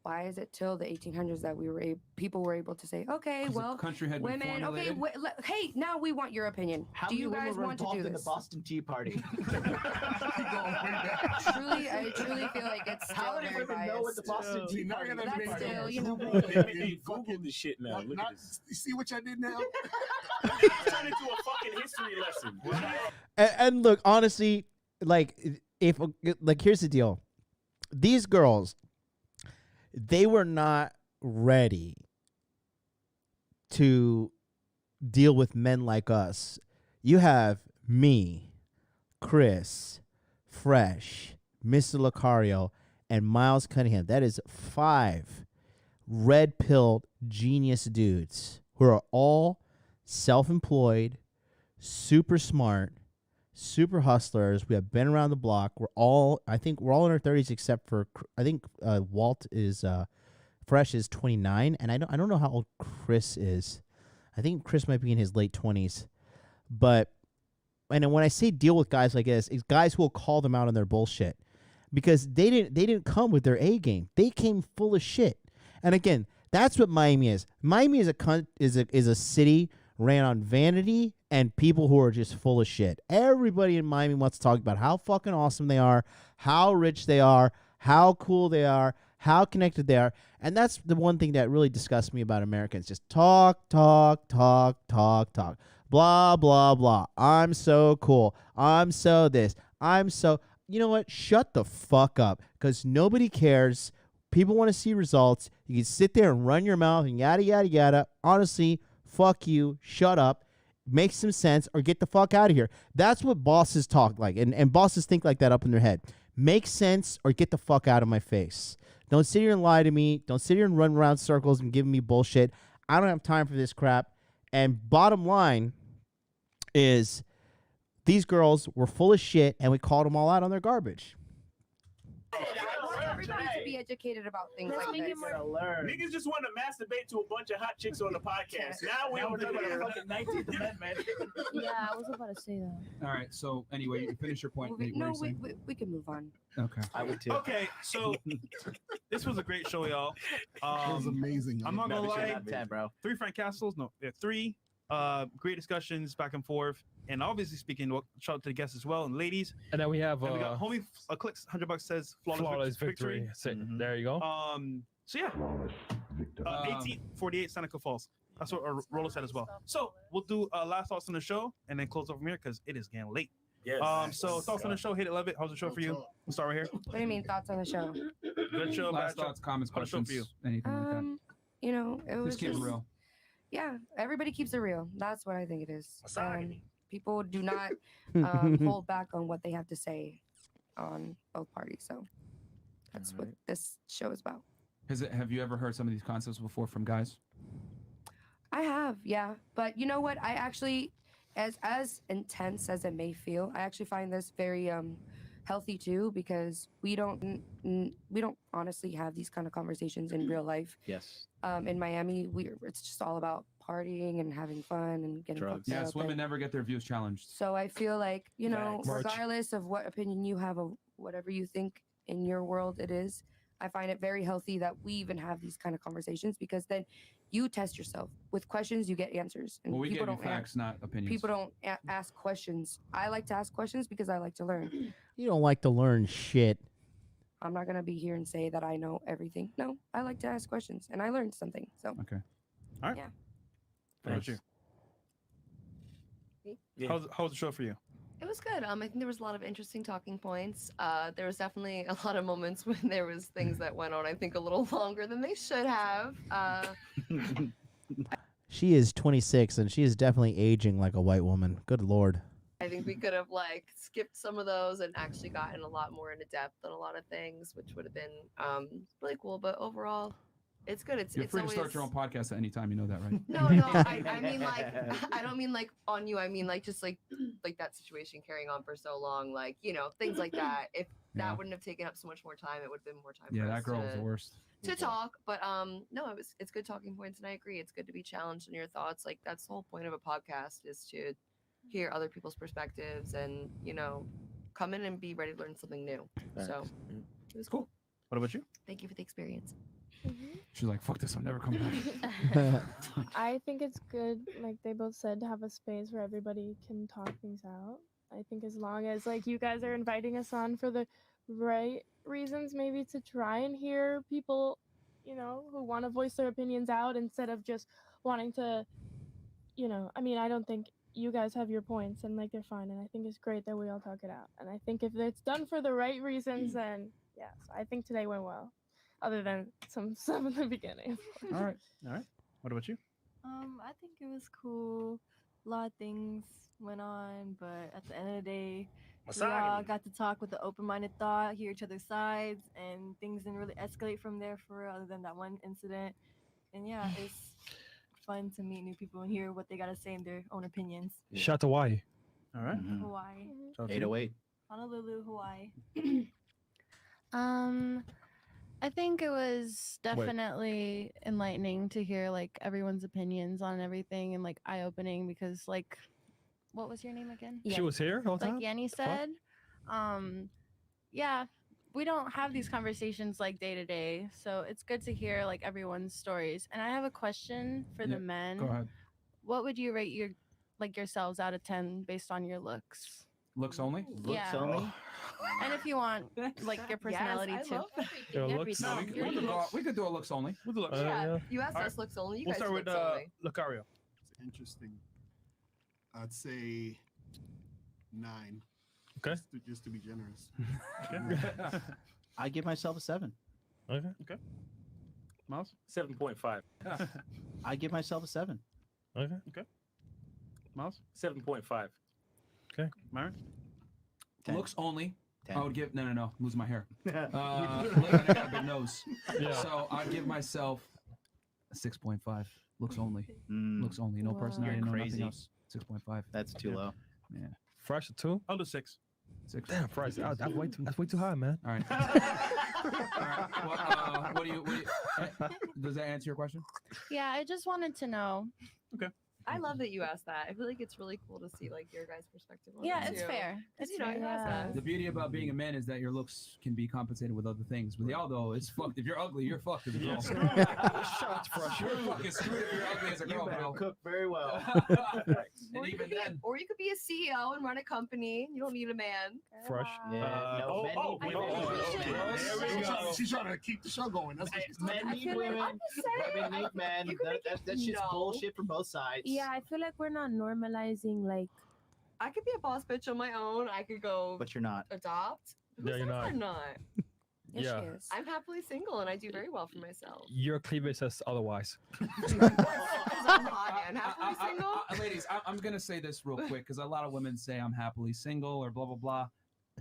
why is it till the 1800s that people were able to say, okay, 'Ause the well, country had been women, okay, formulated. hey, now we want your opinion. How Do many you women guys were want to involved do in the this? Boston Tea Party? I truly feel like it's still How many very women know what the biased. Boston Tea Party is? That's still, you know. Google the shit now. Look at this. You see what I did now? Turn into a fucking history lesson. And look, honestly, like, here's the deal. These girls, they were not ready to deal with men like us. You have me, Chris, Fresh, Mr. Lucario, and Miles Cunningham. That is 5 red-pilled genius dudes who are all self-employed, super smart, super hustlers. We have been around the block. I think we're all in our 30s except for, I think Walt is, Fresh is 29, and I don't know how old Chris is. I think Chris might be in his late 20s. But and then when I say deal with guys like this, it's guys who will call them out on their bullshit, because they didn't come with their A game. They came full of shit. And again, that's what Miami is. Miami is a city ran on vanity and people who are just full of shit. Everybody in Miami wants to talk about how fucking awesome they are, how rich they are, how cool they are, how connected they are. And that's the one thing that really disgusts me about Americans. Just talk, talk, talk, talk, talk. Blah, blah, blah. I'm so cool. I'm so this. I'm so... You know what? Shut the fuck up, because nobody cares. People want to see results. You can sit there and run your mouth and yada, yada, yada. Honestly, fuck you. Shut up. Make some sense or get the fuck out of here. That's what bosses talk like, and bosses think like that up in their head. Make sense or get the fuck out of my face. Don't sit here and lie to me. Don't sit here and run around circles and give me bullshit. I don't have time for this crap. And bottom line is... these girls were full of shit, and we called them all out on their garbage. I want everybody to be educated about things like this. Niggas just want to masturbate to a bunch of hot chicks on the podcast. Now we're talking about the fucking 19th Amendment. Yeah, I was about to say that. All right. So anyway, you can finish your point. We can move on. Okay. I would too. Okay, so this was a great show, y'all. It was amazing. I'm not gonna lie, 10, bro. 3 Frank Castles. No, yeah, 3. Great discussions back and forth, and obviously speaking, shout out to the guests as well and ladies. And then we have and we got homie clicks $100 says flawless victory. There you go. So yeah, 1848 Seneca Falls. That's what Rolo said as well. So we'll do last thoughts on the show and then close over from here because it is getting late. Yes. So thoughts on the show, hate it, love it. How's the show for you? We'll start right here. What do you mean thoughts on the show? Good show, Last bad thoughts, comments, How's the show questions, for you? anything like that. You know, it was Just keep it real. Yeah, everybody keeps it real. That's what I think it is. People do not hold back on what they have to say on both parties. So that's what this show is about. Have you ever heard some of these concepts before from guys? I have, yeah. But you know what? I actually, as intense as it may feel, I actually find this very healthy too, because we don't honestly have these kind of conversations in real life. Yes. In Miami, it's just all about partying and having fun and getting fucked Yes, up. women never get their views challenged. So I feel like, you know, March. regardless of what opinion you have of whatever you think in your world it is, I find it very healthy that we even have these kind of conversations, because then you test yourself with questions, you get answers. And Well, we people give you don't facts, not opinions. People don't ask questions. I like to ask questions because I like to learn. You don't like to learn shit. I'm not gonna be here and say that I know everything. No, I like to ask questions, and I learned something. So okay, all right. Yeah. What about you? How's the show for you? It was good. I think there was a lot of interesting talking points. There was definitely a lot of moments when there was things that went on, I think, a little longer than they should have. She is 26, and she is definitely aging like a white woman. Good Lord. I think we could have skipped some of those and actually gotten a lot more into depth on a lot of things, which would have been really cool. But overall, it's good. You're it's free always... to start your own podcast at any time. You know that, right? No, I mean I don't mean on you. I mean just like that situation carrying on for so long, things like that. If that wouldn't have taken up so much more time, it would have been more time. Yeah, for that us girl was the worst. to talk. But no, it's good talking points, and I agree. It's good to be challenged in your thoughts. Like that's the whole point of a podcast, is to hear other people's perspectives and come in and be ready to learn something new. So it was cool. What about you? Thank you for the experience. She's like, fuck this, I'll never come back. I think it's good, like they both said, to have a space where everybody can talk things out. I think as long as you guys are inviting us on for the right reasons, maybe to try and hear people, who want to voice their opinions out instead of just wanting to, I don't think you guys have your points and they're fine. And I think it's great that we all talk it out. And I think if it's done for the right reasons, then yes, I think today went well. Other than some stuff in the beginning. All right. What about you? I think it was cool. A lot of things went on, but at the end of the day, we all got to talk with an open-minded thought, hear each other's sides, and things didn't really escalate from there for real, other than that one incident. And yeah, it's fun to meet new people and hear what they got to say in their own opinions. Shout to Hawaii. All right. Hawaii. 808. Honolulu, Hawaii. I think it was definitely enlightening to hear everyone's opinions on everything and eye-opening, because what was your name again? She was here all the Like time? Yanni The fuck? said, yeah, we don't have these conversations like day to day, so it's good to hear like everyone's stories. And I have a question for the men. Go ahead. What would you rate yourselves out of 10 based on your looks? Looks only? Yeah. And if you want like your personality too. Your looks No, only? we could do a looks only. We'll do looks. Yeah, you asked us looks only. You We'll guys start with looks only. Lucario. It's interesting. I'd say 9. Okay. Just to be generous. Okay. I give myself a 7. Okay. Okay. Miles? 7.5. I give myself a 7. Okay. Okay. Miles? 7.5. Okay. Myron? Looks only. 10. I would give no. I'm losing my hair. Look, I got a big nose. Yeah. So I'd give myself a 6.5. Looks only. Mm. Looks only. No personality. You're No crazy. nothing else. 6.5. That's too low. Yeah. Fresh at 2? I'll do 6. 6. Damn, Fresh. That's way too high, man. All right. All right. What do you? Does that answer your question? Yeah, I just wanted to know. Okay. I love that you asked that. I feel like it's really cool to see like your guys' perspective on Yeah, it it's too. fair. 'Cause, It's you know, fair. you asked Yeah. us. The beauty about being a man is that your looks can be compensated with other things. With y'all, though, it's fucked. If you're ugly, you're fucked as a girl. Shots Fresh. You're fucking screwed if you're ugly as a girl, bro. cook very well. And even then, Or you could be a CEO and run a company. You don't need a man. Fresh. She's trying to keep the show going. That's what she's doing. Men need women. Women need men. That's just No. bullshit from both sides. Yeah, I feel like we're not normalizing like. I could be a boss bitch on my own. I could go But you're not. adopt. Who Yeah, you're says not. I'm not. Yes, Yeah. she is. I'm happily single and I do very well for myself. Your cleavage says otherwise. I'm hot and happily single. Ladies, I'm gonna say this real quick because a lot of women say I'm happily single or blah blah blah.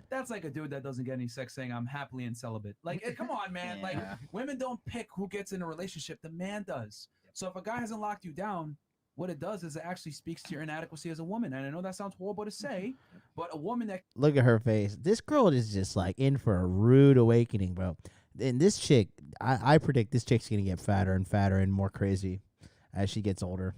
That's like a dude that doesn't get any sex saying I'm happily and celibate. Like, come on, man. Like, women don't pick who gets in a relationship. The man does. So if a guy hasn't locked you down, what it does is it actually speaks to your inadequacy as a woman. And I know that sounds horrible to say, but a woman that Look at her face. This girl is just like in for a rude awakening, bro. And this chick, I predict this chick's gonna get fatter and fatter and more crazy as she gets older.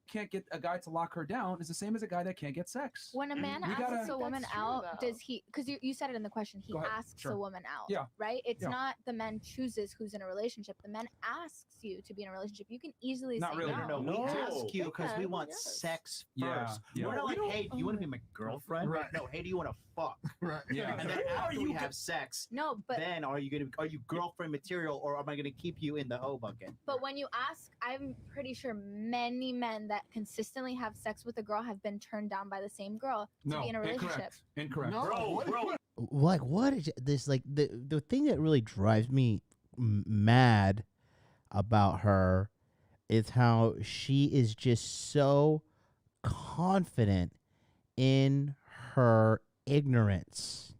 can't get a guy to lock her down is the same as a guy that can't get sex. When a man We asks gotta- a woman That's true, out, though. does he? Because you said it in the question. He Go ahead. asks Sure. a woman out. Yeah. Right. It's Yeah. not the man chooses who's in a relationship. The man asks you to be in a relationship. You can easily Not say really. no. No, we ask you because we Okay, want yes. sex Yeah, first. yeah. We're not like, We don't- hey, do you want to be my girlfriend? Right. No, hey, do you want to fuck? Right. Yeah. And then after we have sex, No, but then are you girlfriend material or am I gonna keep you in the hoe bucket? But when you ask, I'm pretty sure many men that consistently have sex with a girl have been turned down by the same girl to No, be in a relationship. Incorrect. Like what is this? Like the thing that really drives me mad about her is how she is just so confident in her ignorance.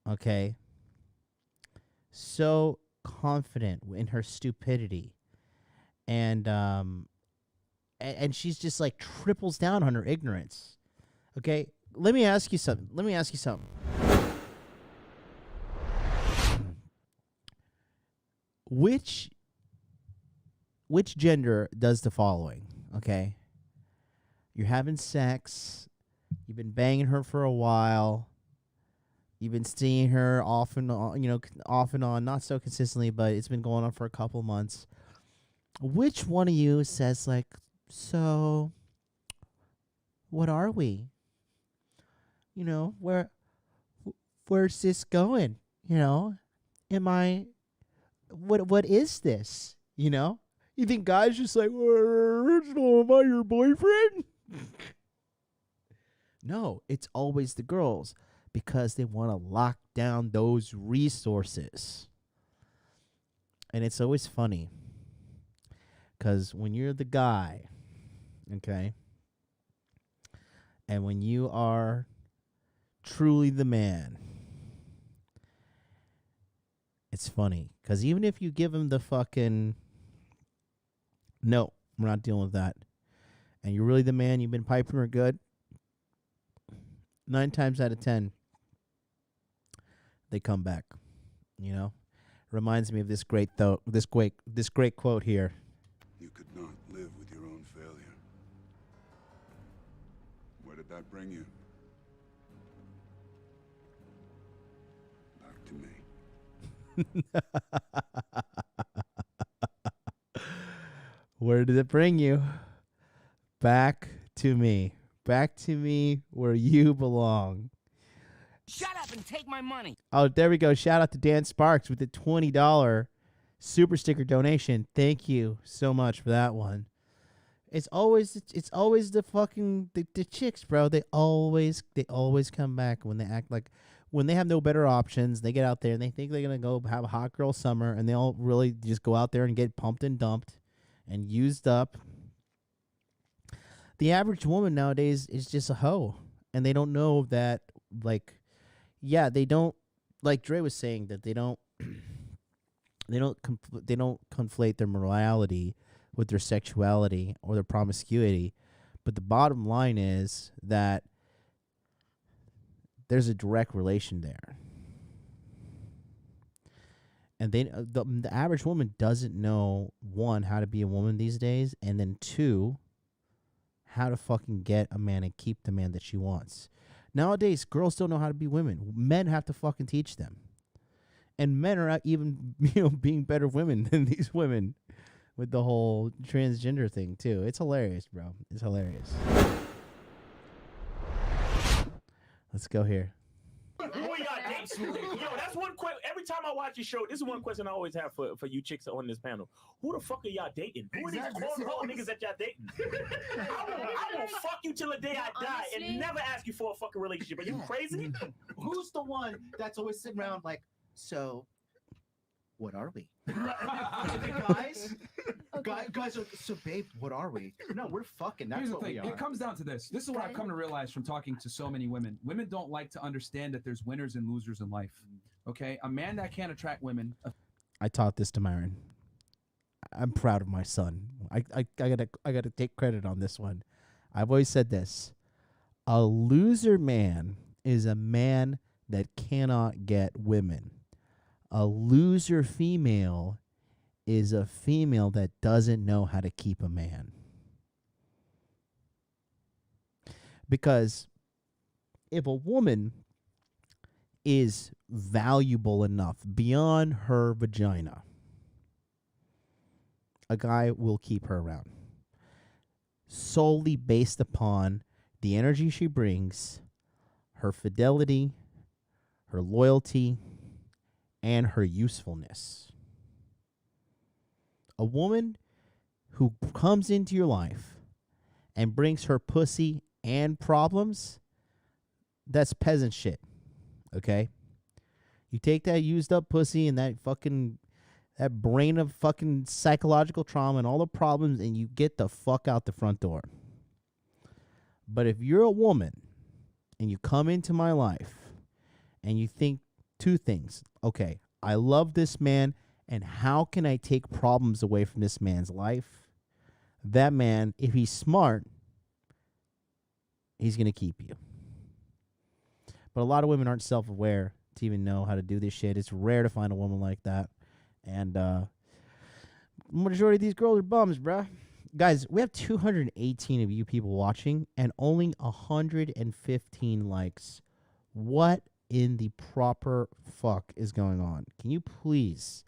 Okay. So confident in her stupidity. And she's just like triples down on her ignorance. Okay? Let me ask you something. Which gender does the following? Okay? You're having sex. You've been banging her for a while. You've been seeing her off and on, not so consistently, but it's been going on for a couple months. Which one of you says like, so what are we? You know, where's this going? You know, what is this? You know? You think guys just like, original, am I your boyfriend? No, it's always the girls because they want to lock down those resources. And it's always funny because when you're the guy, okay, and when you are truly the man, it's funny because even if you give him the fucking no, we're not dealing with that, and you're really the man, you've been piping her good, 9 times out of 10 they come back. You know, reminds me of this great quote here. You could not live with your own failure. that bring you? Back to me. Where did it bring you? Back to me. Back to me where you belong. Shut up and take my money. Oh, there we go. Shout out to Dan Sparks with the $20 super sticker donation. Thank you so much for that one. It's always the fucking the chicks, bro. They always come back when they act like when they have no better options. They get out there and they think they're gonna go have a hot girl summer, and they all really just go out there and get pumped and dumped and used up. The average woman nowadays is just a hoe, and they don't know that. Like, yeah, they don't. Like Dre was saying that they don't. They don't conflate their morality with their sexuality or their promiscuity, but the bottom line is that there's a direct relation there, and the average woman doesn't know, one, how to be a woman these days, and then two, how to fucking get a man and keep the man that she wants. Nowadays, girls don't know how to be women. Men have to fucking teach them. And men are even, being better women than these women with the whole transgender thing, too. It's hilarious, bro. It's hilarious. Let's go here. Who are y'all dating? Yo, that's one question. Every time I watch your show, this is one question I always have for you chicks on this panel. Who the fuck are y'all dating? Who are these cornhole niggas that y'all dating? I will fuck you till the day I die and never ask you for a fucking relationship. Are you crazy? Who's the one that's always sitting around like, so what are we? guys are, so babe, what are we? No, we're fucking. That's Here's the what thing. we are. It comes down to this. This is what I've come to realize from talking to so many women. Women don't like to understand that there's winners and losers in life. Okay? A man that can't attract women. I taught this to Myron. I'm proud of my son. I gotta take credit on this one. I've always said this. A loser man is a man that cannot get women. A loser female is a female that doesn't know how to keep a man. Because if a woman is valuable enough beyond her vagina, a guy will keep her around. Solely based upon the energy she brings, her fidelity, her loyalty, and her usefulness. A woman who comes into your life and brings her pussy and problems, that's peasant shit. Okay? You take that used up pussy and that brain of fucking psychological trauma and all the problems, and you get the fuck out the front door. But if you're a woman and you come into my life and you think two things. Okay, I love this man, and how can I take problems away from this man's life? That man, if he's smart, he's going to keep you. But a lot of women aren't self-aware to even know how to do this shit. It's rare to find a woman like that. And majority of these girls are bums, bruh. Guys, we have 218 of you people watching and only 115 likes. What in the proper fuck is going on? Can you please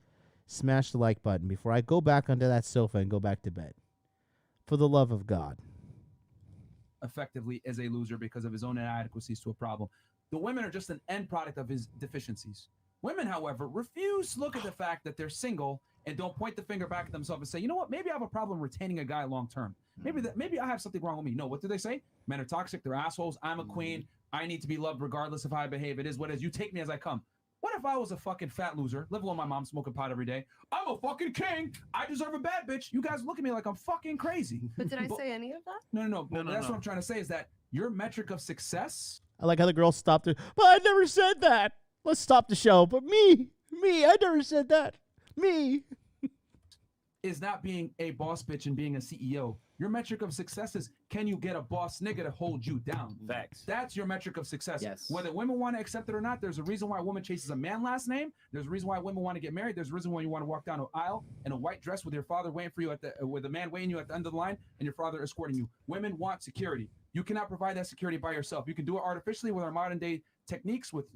smash the like button before I go back onto that sofa and go back to bed? For the love of God. Effectively is a loser because of his own inadequacies to a problem. The women are just an end product of his deficiencies. Women, however, refuse to look at the fact that they're single and don't point the finger back at themselves and say, you know what, maybe I have a problem retaining a guy long term. Maybe I have something wrong with me. No, what do they say? Men are toxic, they're assholes, I'm a queen, I need to be loved regardless of how I behave. It is what it is. You take me as I come. What if I was a fucking fat loser, live alone with my mom, smoking pot every day? I'm a fucking king. I deserve a bad bitch. You guys look at me like I'm fucking crazy. But did I say any of that? No. That's what I'm trying to say is that your metric of success. I like how the girl stopped it. But I never said that. Let's stop the show. But me, I never said that. Me. is not being a boss bitch and being a CEO. Your metric of success is, can you get a boss nigga to hold you down? Facts. That's your metric of success. Yes. Whether women want to accept it or not, there's a reason why a woman chases a man last name. There's a reason why women want to get married. There's a reason why you want to walk down an aisle in a white dress with your father waiting for you with a man waiting you at the end of the line and your father escorting you. Women want security. You cannot provide that security by yourself. You can do it artificially with our modern day techniques with,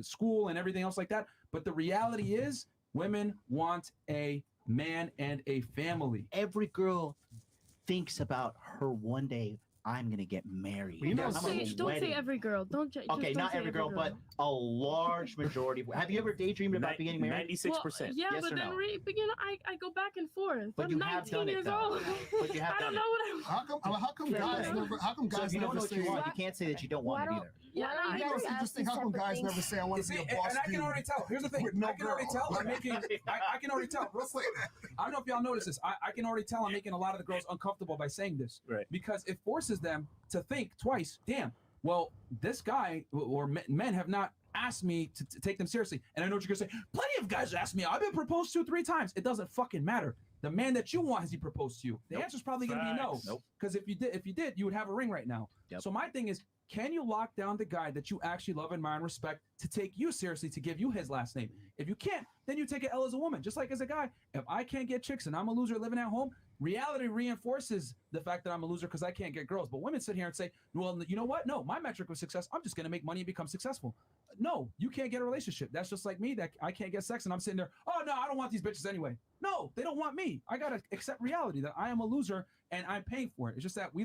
school and everything else like that. But the reality is women want a man and a family. Every girl thinks about her one day, I'm gonna get married. Don't say every girl. Don't. Okay, not every girl, but a large majority. Have you ever daydreamed about getting married? 96%. Well, yeah, Yes but or then no? I go back and forth. But I'm you have 19 done it, years though. old. But you have I done don't know it. what I. How come guys never? How come So guys if you don't never know what say? you want, you can't say that you don't want it either. Yeah, I know it's interesting. How come guys never say I want to be a boss? And I can already tell. Here's the thing. With no I can already girl. tell. I can already tell. Real quick. I don't know if y'all notice this. I can already tell I'm making a lot of the girls uncomfortable by saying this. Right. Because it forces them to think twice. Damn. Well, this guy or men have not asked me to take them seriously. And I know what you're going to say. Plenty of guys asked me. I've been proposed to 3 times. It doesn't fucking matter. The man that you want, has he proposed to you? The answer's probably going to be no. Nope. Because if you did, you would have a ring right now. Yep. So my thing is, can you lock down the guy that you actually love, admire, and respect to take you seriously, to give you his last name? If you can't, then you take an L as a woman. Just like as a guy, if I can't get chicks and I'm a loser living at home, reality reinforces the fact that I'm a loser because I can't get girls. But women sit here and say, well, you know what? No, my metric of success, I'm just going to make money and become successful. No, you can't get a relationship. That's just like me, that I can't get sex and I'm sitting there, oh, no, I don't want these bitches anyway. No, they don't want me. I got to accept reality that I am a loser and I'm paying for it. It's just that we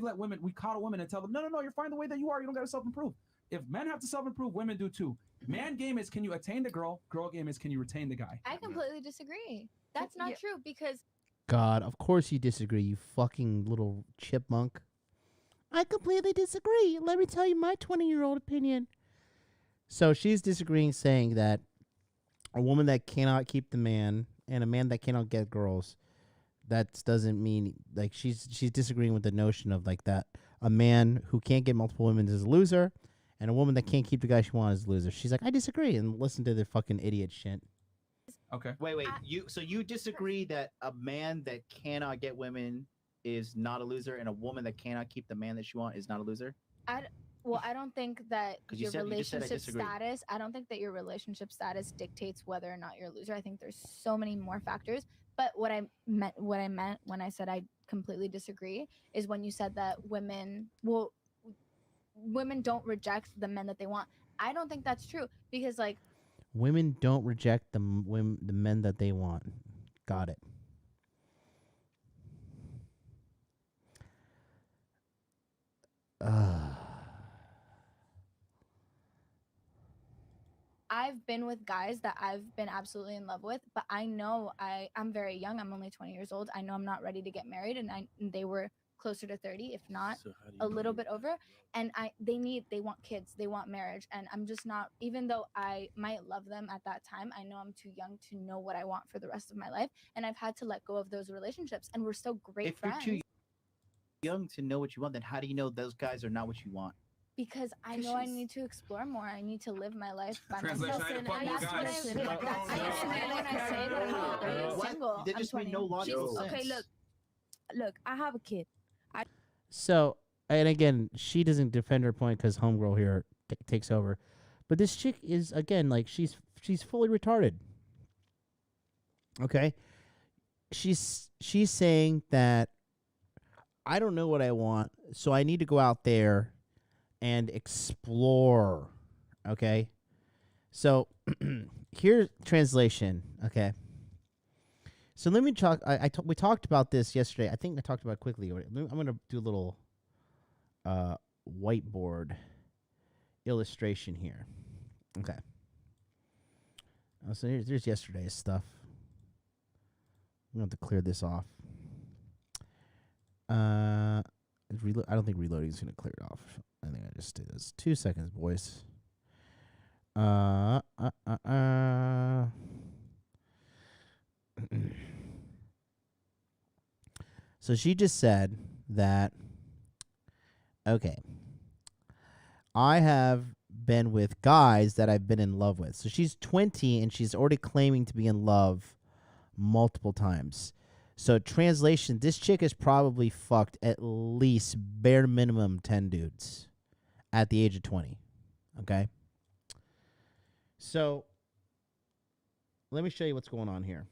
coddle women and tell them, no, you're fine the way that you are. You don't got to self-improve. If men have to self-improve, women do too. Man game is, can you attain the girl? Girl game is, can you retain the guy? I completely disagree. That's not true because God, of course you disagree, you fucking little chipmunk. I completely disagree. Let me tell you my 20-year-old opinion. So she's disagreeing, saying that a woman that cannot keep the man and a man that cannot get girls, that doesn't mean, like, she's disagreeing with the notion of, like, that a man who can't get multiple women is a loser, and a woman that can't keep the guy she wants is a loser. She's like, I disagree, and listen to the fucking idiot shit. Okay. Wait. You disagree that a man that cannot get women is not a loser, and a woman that cannot keep the man that she wants is not a loser? I don't think that 'Cause you your said- you just said I relationship disagree. status, I don't think that your relationship status dictates whether or not you're a loser. I think there's so many more factors. But what I meant when I said I completely disagree is when you said that women don't reject the men that they want. I don't think that's true because, like, Women don't reject the men that they want. Got it. I've been with guys that I've been absolutely in love with, but I know I'm very young. I'm only 20 years old. I know I'm not ready to get married, and they were closer to 30, if not a little bit over. And they want kids, they want marriage, and I'm just not. Even though I might love them at that time, I know I'm too young to know what I want for the rest of my life, and I've had to let go of those relationships. And we're still great If friends. you're too young to know what you want, then how do you know those guys are not what you want? Because I know I need to explore more. I need to live my life by Translation, myself. I had to fuck And more that's what guys. I mean when I say that I'm very What? single. That I'm just made 20. no logical Okay, sense. Look, I have a kid. So, and again, she doesn't defend her point because homegirl here takes over. But this chick is, again, like, she's fully retarded. Okay? She's saying that I don't know what I want, so I need to go out there and explore. Okay? So, here's translation. Okay? So let me talk. We talked about this yesterday. I think I talked about it quickly. I'm going to do a little whiteboard illustration here. Okay. So there's yesterday's stuff. I'm going to have to clear this off. I don't think reloading is going to clear it off. I think I just did this. 2 seconds, boys. So she just said that, okay, I have been with guys that I've been in love with. So she's 20 and she's already claiming to be in love multiple times. So translation, this chick has probably fucked at least bare minimum 10 dudes at the age of 20. Okay? So let me show you what's going on here.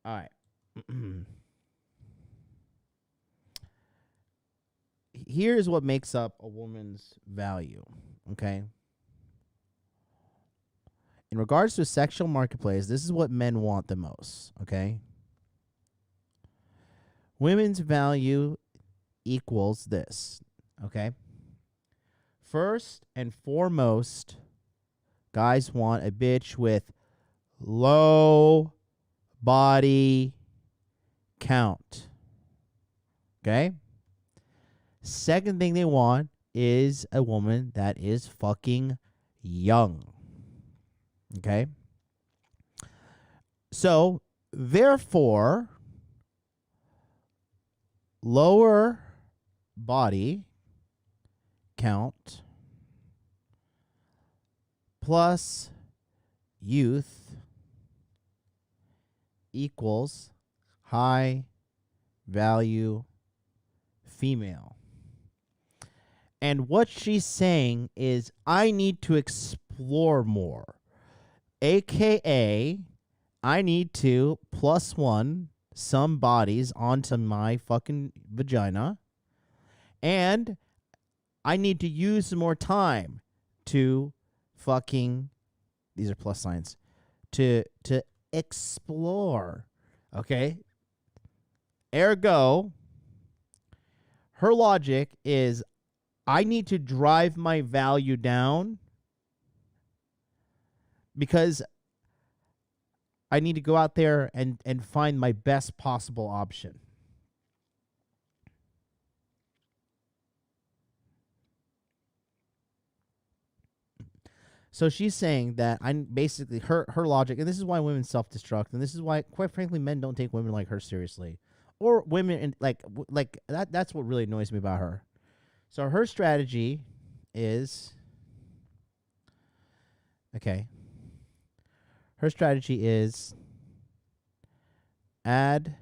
All right. Here's what makes up a woman's value, okay? In regards to a sexual marketplace, this is what men want the most, okay? Women's value equals this, okay? First and foremost, guys want a bitch with low body count, okay? Second thing they want is a woman that is fucking young. Okay? So, therefore, lower body count plus youth equals high value female. And what she's saying is, I need to explore more. AKA, I need to +1 some bodies onto my fucking vagina. And I need to use some more time to fucking, these are plus signs, to explore. Okay? Ergo, her logic is, I need to drive my value down because I need to go out there and find my best possible option. So she's saying that I'm basically her logic, and this is why women self-destruct, and this is why, quite frankly, men don't take women like her seriously, or women in, like that. That's what really annoys me about her. So her strategy is, okay, her strategy is add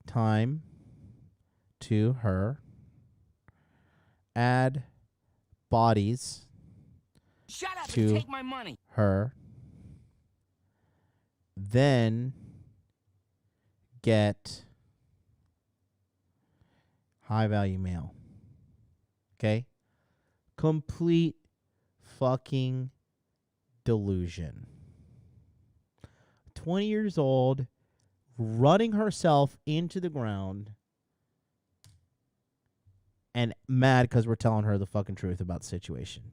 time to her, add bodies Shut up to and take my money. her, then get high value male. Okay? Complete fucking delusion. 20 years old, running herself into the ground, and mad because we're telling her the fucking truth about the situation.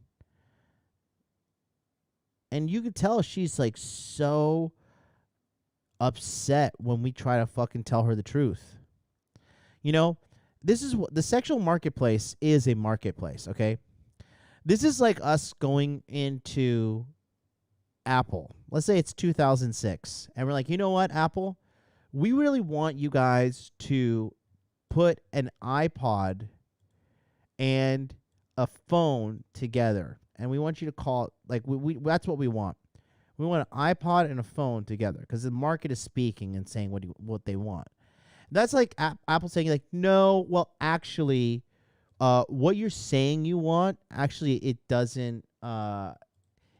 And you could tell she's like so upset when we try to fucking tell her the truth. You know, this is what the sexual marketplace is, a marketplace, okay? This is like us going into Apple. Let's say it's 2006, and we're like, you know what, Apple? We really want you guys to put an iPod and a phone together, and we want you to call it, like, we that's what we want. We want an iPod and a phone together because the market is speaking and saying what they want. That's like Apple saying, like, no, well, actually, what you're saying you want, actually, it doesn't,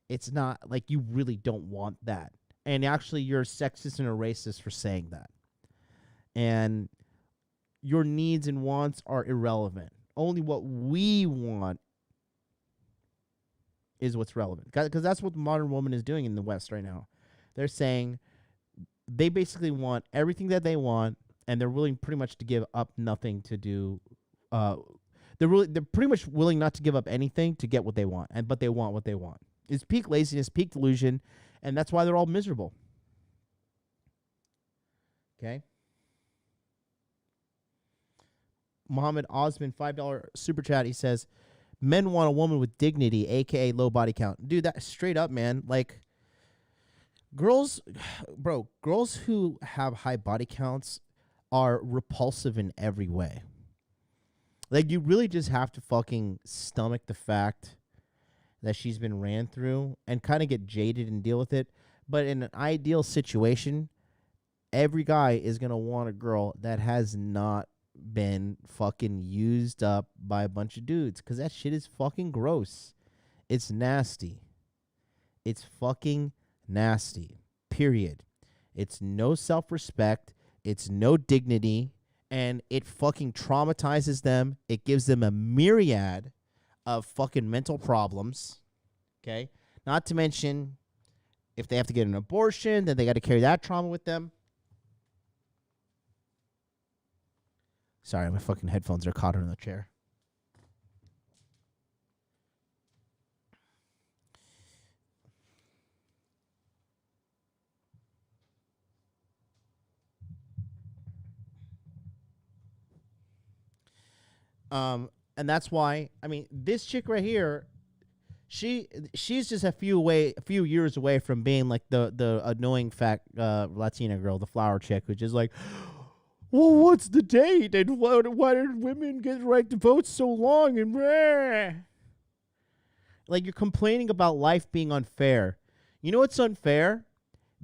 it's not, like, you really don't want that. And actually, you're sexist and a racist for saying that. And your needs and wants are irrelevant. Only what we want is what's relevant. Because that's what the modern woman is doing in the West right now. They're saying they basically want everything that they want, and they're willing pretty much to give up nothing to do. They're pretty much willing not to give up anything to get what they want, but they want what they want. It's peak laziness, peak delusion, and that's why they're all miserable. Okay. Muhammad Osman, $5 super chat. He says, men want a woman with dignity, aka low body count. Dude, that straight up, man. Like, girls who have high body counts are repulsive in every way. Like, you really just have to fucking stomach the fact that she's been ran through and kind of get jaded and deal with it. But in an ideal situation, every guy is gonna want a girl that has not been fucking used up by a bunch of dudes, because that shit is fucking gross. It's nasty. It's fucking nasty. Period. It's no self-respect. It's no dignity. And it fucking traumatizes them. It gives them a myriad of fucking mental problems. Okay? Not to mention, if they have to get an abortion, then they got to carry that trauma with them. Sorry, my fucking headphones are caught in the chair. And that's why, I mean, this chick right here, she's just a few years away from being like the annoying fat Latina girl, the flower chick, which is like, well, what's the date? And why did women get the right to vote so long? And bleh. Like, you're complaining about life being unfair. You know what's unfair?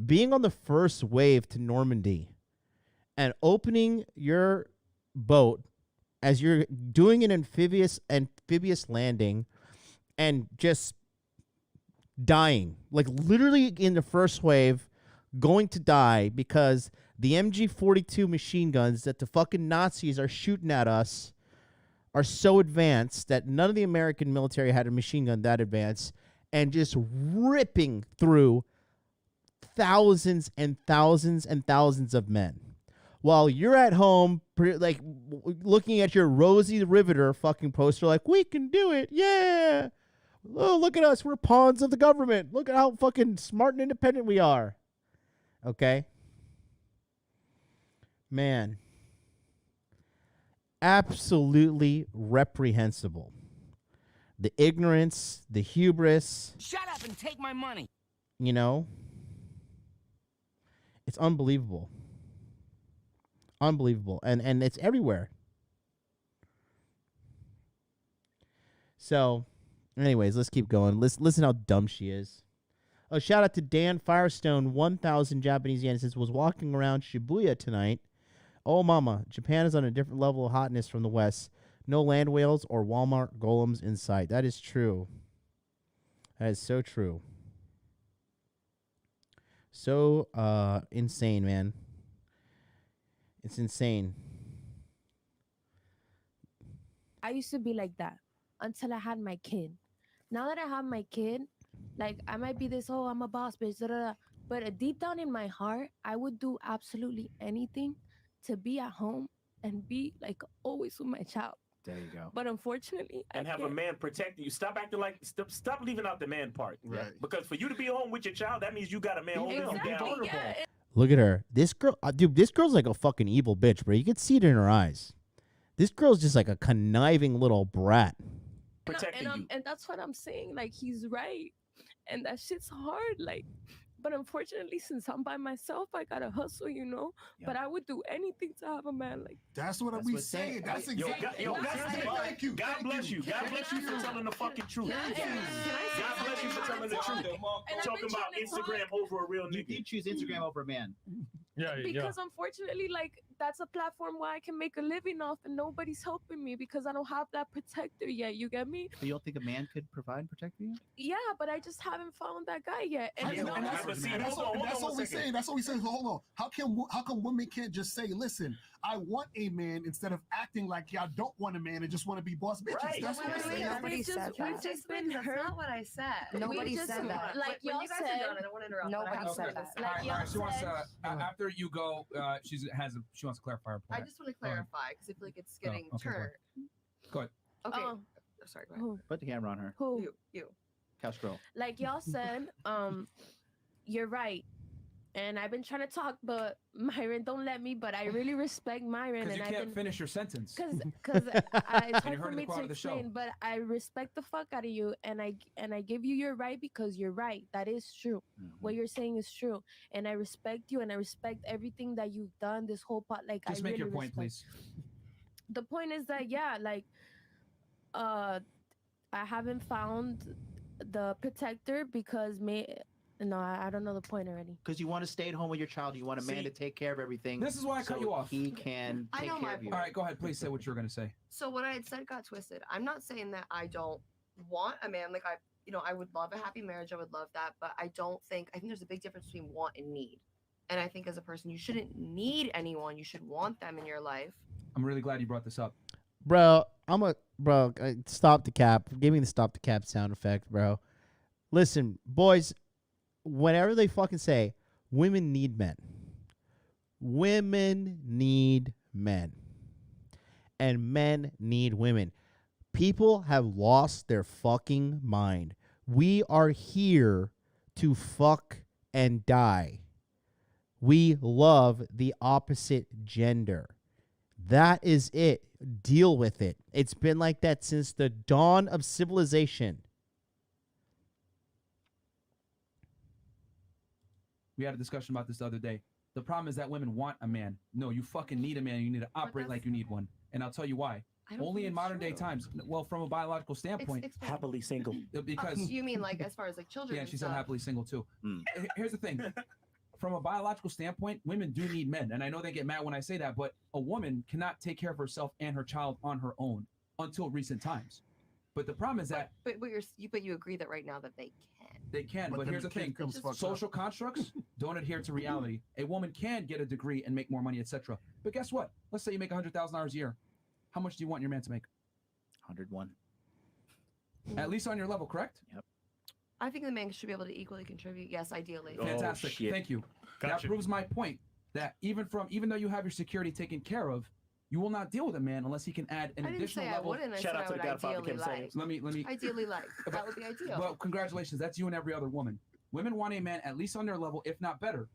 Being on the first wave to Normandy and opening your boat as you're doing an amphibious landing and just dying, like literally in the first wave, going to die because the MG-42 machine guns that the fucking Nazis are shooting at us are so advanced that none of the American military had a machine gun that advanced, and just ripping through thousands and thousands and thousands of men. While you're at home, like, looking at your Rosie the Riveter fucking poster, like, we can do it, yeah! Oh, look at us, we're pawns of the government. Look at how fucking smart and independent we are. Okay? Man. Absolutely reprehensible. The ignorance, the hubris. Shut up and take my money. You know? It's unbelievable. Unbelievable. And it's everywhere. So, anyways, let's keep going. Listen how dumb she is. Oh, shout out to Dan Firestone, 1,000 Japanese yen. Says, was walking around Shibuya tonight. Oh, mama, Japan is on a different level of hotness from the West. No land whales or Walmart golems in sight. That is true. That is so true. So insane, man. It's insane. I used to be like that until I had my kid. Now that I have my kid, like, I might be this, oh, I'm a boss bitch, da, da, da. But deep down in my heart, I would do absolutely anything to be at home and be, like, always with my child. There you go. But unfortunately, and I have can't. a man protecting you. Stop acting like, stop leaving out the man part. Right. Because for you to be home with your child, that means you got a man holding you down. Yeah. Look at her. This girl, dude, this girl's like a fucking evil bitch, bro. You can see it in her eyes. This girl's just like a conniving little brat. And that's what I'm saying. Like, he's right. And that shit's hard. Like, but unfortunately, since I'm by myself, I gotta hustle, you know. Yeah. But I would do anything to have a man like. That's what we saying. That's exactly. Thank you. God bless you. God bless you for telling the fucking truth. God bless you for telling the truth. Talking about Instagram over a real nigga. You choose Instagram over a man. Because unfortunately, like, that's a platform where I can make a living off, and nobody's helping me because I don't have that protector yet. You get me? But you don't think a man could provide and protect you? Yeah, but I just haven't found that guy yet. And That's what we're saying. That's what we say. Hold on. How come women can't just say, listen, I want a man, instead of acting like y'all don't want a man and just want to be boss bitches? Right. That's what we're saying. Nobody said that. That's not what I said. Nobody said that. Like, y'all said. I don't want to interrupt. Nobody said that. All right, she wants to. After you go, she wants to clarify her point. I just want to clarify because I feel like it's getting okay, turned. Go ahead. Okay. Oh. Sorry. Go ahead. Put the camera on her. Who? You. Couch girl. Like y'all said, you're right. And I've been trying to talk, but Myron don't let me. But I really respect Myron. Because you and can't finish your sentence. Because it's hard for me to the show. explain. But I respect the fuck out of you, and I give you your right because you're right. That is true. What you're saying is true, and I respect you, and I respect everything that you've done. This whole part, like, Just I make really your point, respect. please. The point is that, yeah, like, I haven't found the protector because No, I don't know the point already. Because you want to stay at home with your child. You want a man to take care of everything. This is why I cut you off. He can I take know care my of you. All right, go ahead. Please say what you're going to say. So what I had said got twisted. I'm not saying that I don't want a man. Like I would love a happy marriage. I would love that, but I think there's a big difference between want and need. And I think as a person, you shouldn't need anyone. You should want them in your life. I'm really glad you brought this up. Bro, stop the cap. Give me the stop the cap sound effect, bro. Listen, boys, whenever they fucking say women need men. Women need men. And men need women. People have lost their fucking mind. We are here to fuck and die. We love the opposite gender. That is it. Deal with it. It's been like that since the dawn of civilization. We had a discussion about this the other day. The problem is that women want a man. No, you fucking need a man. You need to operate like you need one. And I'll tell you why. Only in modern day times. Well, from a biological standpoint. Happily single. Because you mean like as far as like children? yeah, and she said stuff? happily single too. Here's the thing. From a biological standpoint, women do need men. And I know they get mad when I say that, but a woman cannot take care of herself and her child on her own until recent times. But the problem is that But you agree that right now that they can. they can, but then here's the the kid thing. comes fucked Social constructs don't adhere to reality. A woman can get a degree and make more money, etc. But guess what? Let's say you make $100,000 a year. How much do you want your man to make? 101. At least on your level, correct? Yep. I think the man should be able to equally contribute. Yes, ideally. Fantastic. Thank you. That proves my point that even though you have your security taken care of, you will not deal with a man unless he can add an I didn't additional say level. I wouldn't. I said I would ideally like. Let me. Ideally like. That would be ideal. Well, congratulations. That's you and every other woman. Women want a man at least on their level, if not better.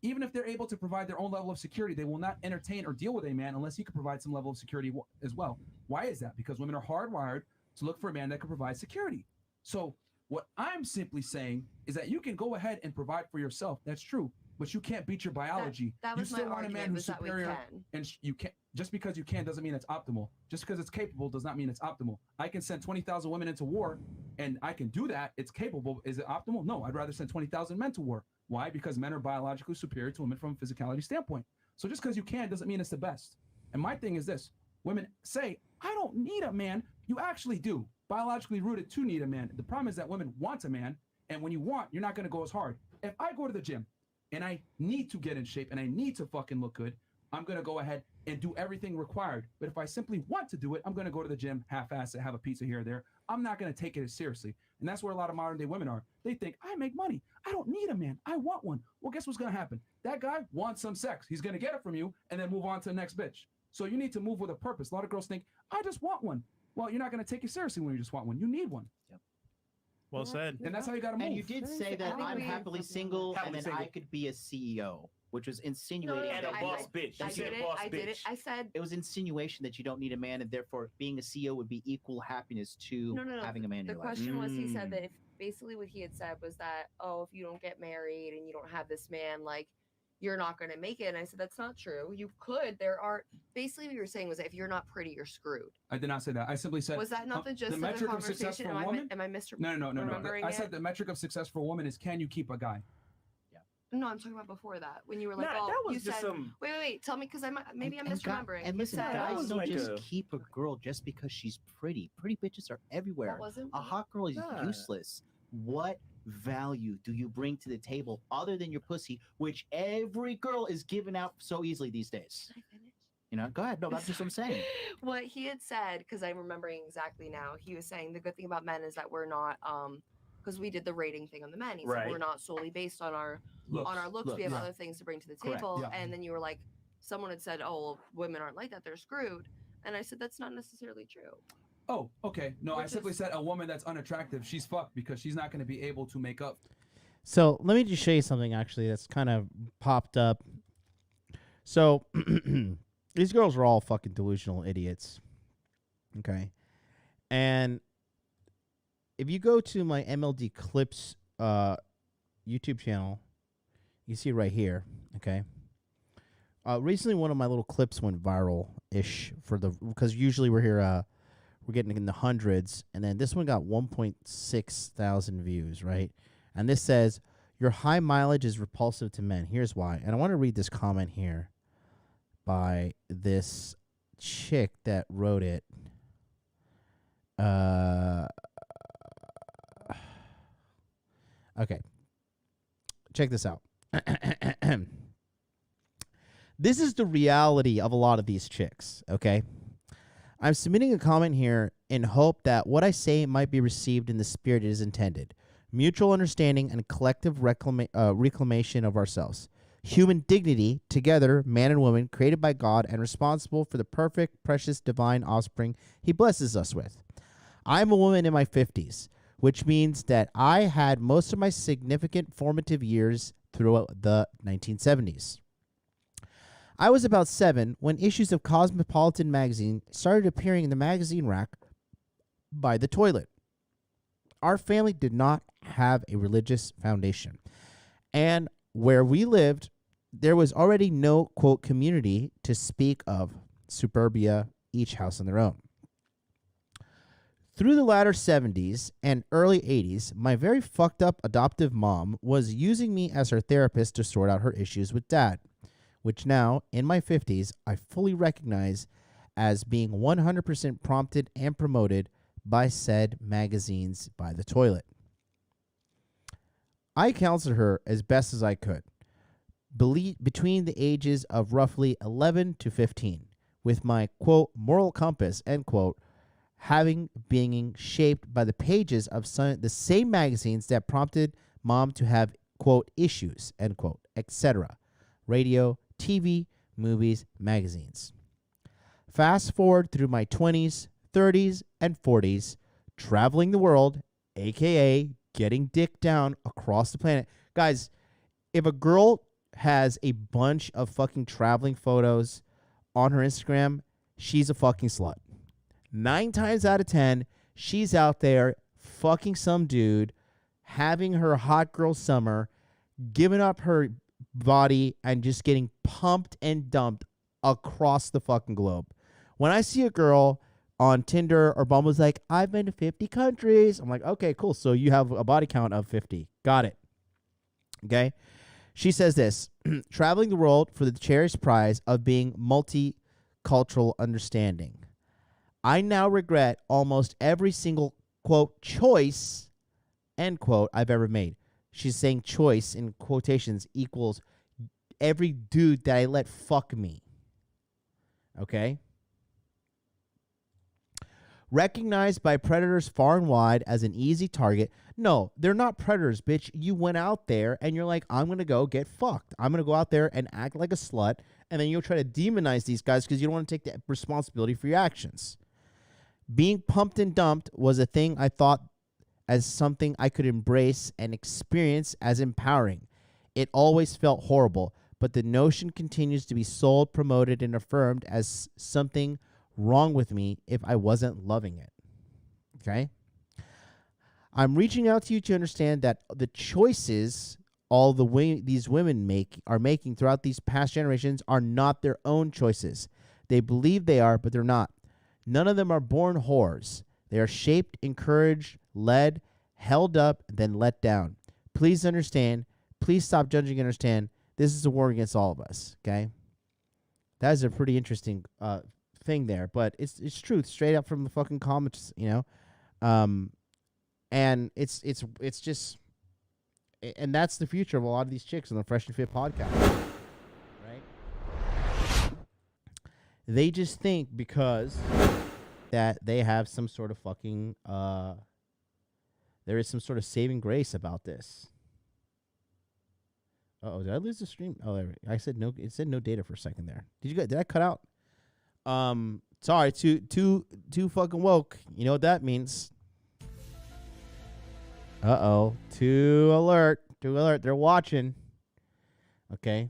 Even if they're able to provide their own level of security, they will not entertain or deal with a man unless he can provide some level of security as well. Why is that? Because women are hardwired to look for a man that can provide security. So what I'm simply saying is that you can go ahead and provide for yourself. That's true. But you can't beat your biology. That You was still my want a man argument, who's was that we superior, can. and you can't. Just because you can doesn't mean it's optimal. Just because it's capable does not mean it's optimal. I can send 20,000 women into war, and I can do that. It's capable. Is it optimal? No. I'd rather send 20,000 men to war. Why? Because men are biologically superior to women from a physicality standpoint. So just because you can doesn't mean it's the best. And my thing is this: women say, "I don't need a man." You actually do. Biologically rooted to need a man. The problem is that women want a man, and when you want, you're not going to go as hard. If I go to the gym and I need to get in shape and I need to fucking look good, I'm going to go ahead and do everything required. But if I simply want to do it, I'm going to go to the gym, half-ass it, have a pizza here or there. I'm not going to take it as seriously. And that's where a lot of modern day women are. They think, I make money. I don't need a man. I want one. Well, guess what's going to happen? That guy wants some sex. He's going to get it from you and then move on to the next bitch. So you need to move with a purpose. A lot of girls think, I just want one. Well, you're not going to take it seriously when you just want one. You need one. Yep. Well said. And that's how you got to move. And you did say that I'm happily single, and then I could be a CEO, which was insinuating. And a boss bitch. You said boss bitch. I said it was insinuation that you don't need a man, and therefore being a CEO would be equal happiness to no. having a man in The your life. question was, he said that if basically what he had said was that, oh, if you don't get married and you don't have this man, like, you're not going to make it. And I said, that's not true. You could. There are basically what you were saying was that if you're not pretty, you're screwed. I did not say that. I simply said, Was that not the gist of the metric of success conversation? for a woman? Am I No. remembering I it? said the metric of success for a woman is, can you keep a guy? No, I'm talking about before that when you were like, Nah, "Oh, that was you just said." some- Wait. Tell me, because maybe I'm And misremembering. And You listen, said- guys don't like just a- keep a girl just because she's pretty. Pretty bitches are everywhere. That wasn't- A hot girl is Nah. useless. What value do you bring to the table other than your pussy, which every girl is giving out so easily these days? You know, go ahead. No, that's just what I'm saying. What he had said, because I'm remembering exactly now, he was saying the good thing about men is that we're not, because we did the rating thing on the men. He said Right. we're not solely based on our looks. We have other things to bring to the Correct, table. yeah. And then you were like, someone had said, "Oh, well, women aren't like that; they're screwed." And I said, that's not necessarily true. Oh, okay. No, I Which simply is- said a woman that's unattractive, she's fucked because she's not going to be able to make up. So let me just show you something actually that's kind of popped up. So these girls are all fucking delusional idiots. Okay. And if you go to my MLD Clips YouTube channel, you see right here, okay? Recently one of my little clips went viral-ish because usually we're here we're getting in the hundreds, and then this one got 1.6 thousand views, right? And this says, Your high mileage is repulsive to men. Here's why. And I want to read this comment here by this chick that wrote it. Okay. Check this out. This is the reality of a lot of these chicks, okay? I'm submitting a comment here in hope that what I say might be received in the spirit it is intended. Mutual understanding and collective reclamation of ourselves. Human dignity, together, man and woman, created by God and responsible for the perfect, precious, divine offspring he blesses us with. I'm a woman in my 50s, which means that I had most of my significant formative years throughout the 1970s. I was about 7 when issues of Cosmopolitan magazine started appearing in the magazine rack by the toilet. Our family did not have a religious foundation, and where we lived, there was already no, quote, community to speak of, suburbia, each house on their own. Through the latter 70s and early 80s, my very fucked up adoptive mom was using me as her therapist to sort out her issues with dad, which now, in my 50s, I fully recognize as being 100% prompted and promoted by said magazines by the toilet. I counseled her as best as I could, between the ages of roughly 11 to 15, with my, quote, moral compass, end quote, being shaped by the pages of the same magazines that prompted mom to have, quote, issues, end quote, etc. Radio, TV, movies, magazines. Fast forward through my 20s, 30s, and 40s, traveling the world, aka getting dick down across the planet. Guys, if a girl has a bunch of fucking traveling photos on her Instagram, she's a fucking slut. 9 times out of 10, she's out there fucking some dude, having her hot girl summer, giving up her body, and just getting pumped and dumped across the fucking globe. When I see a girl on Tinder or Bumble's like, I've been to 50 countries, I'm like, okay, cool. So you have a body count of 50. Got it. Okay. She says this, traveling the world for the cherished prize of being multicultural understanding. I now regret almost every single, quote, choice, end quote, I've ever made. She's saying choice in quotations equals every dude that I let fuck me. Okay? Recognized by predators far and wide as an easy target. No, they're not predators, bitch. You went out there and you're like, I'm going to go get fucked. I'm going to go out there and act like a slut. And then you'll try to demonize these guys because you don't want to take the responsibility for your actions. Being pumped and dumped was a thing I thought as something I could embrace and experience as empowering. It always felt horrible, but the notion continues to be sold, promoted, and affirmed as something wrong with me if I wasn't loving it. Okay? I'm reaching out to you to understand that the choices all these women are making throughout these past generations are not their own choices. They believe they are, but they're not. None of them are born whores. They are shaped, encouraged, led, held up, then let down. Please understand. Please stop judging and understand. This is a war against all of us, okay? That is a pretty interesting thing there, but it's truth straight up from the fucking comments, you know? And it's just, and that's the future of a lot of these chicks on the Fresh and Fit podcast, right? They just think because that they have some sort of fucking, there is some sort of saving grace about this. Uh-oh, did I lose the stream? Oh, there I said no. It said no data for a second there. Did I cut out? Sorry, too fucking woke. You know what that means? Uh-oh, too alert. They're watching. Okay.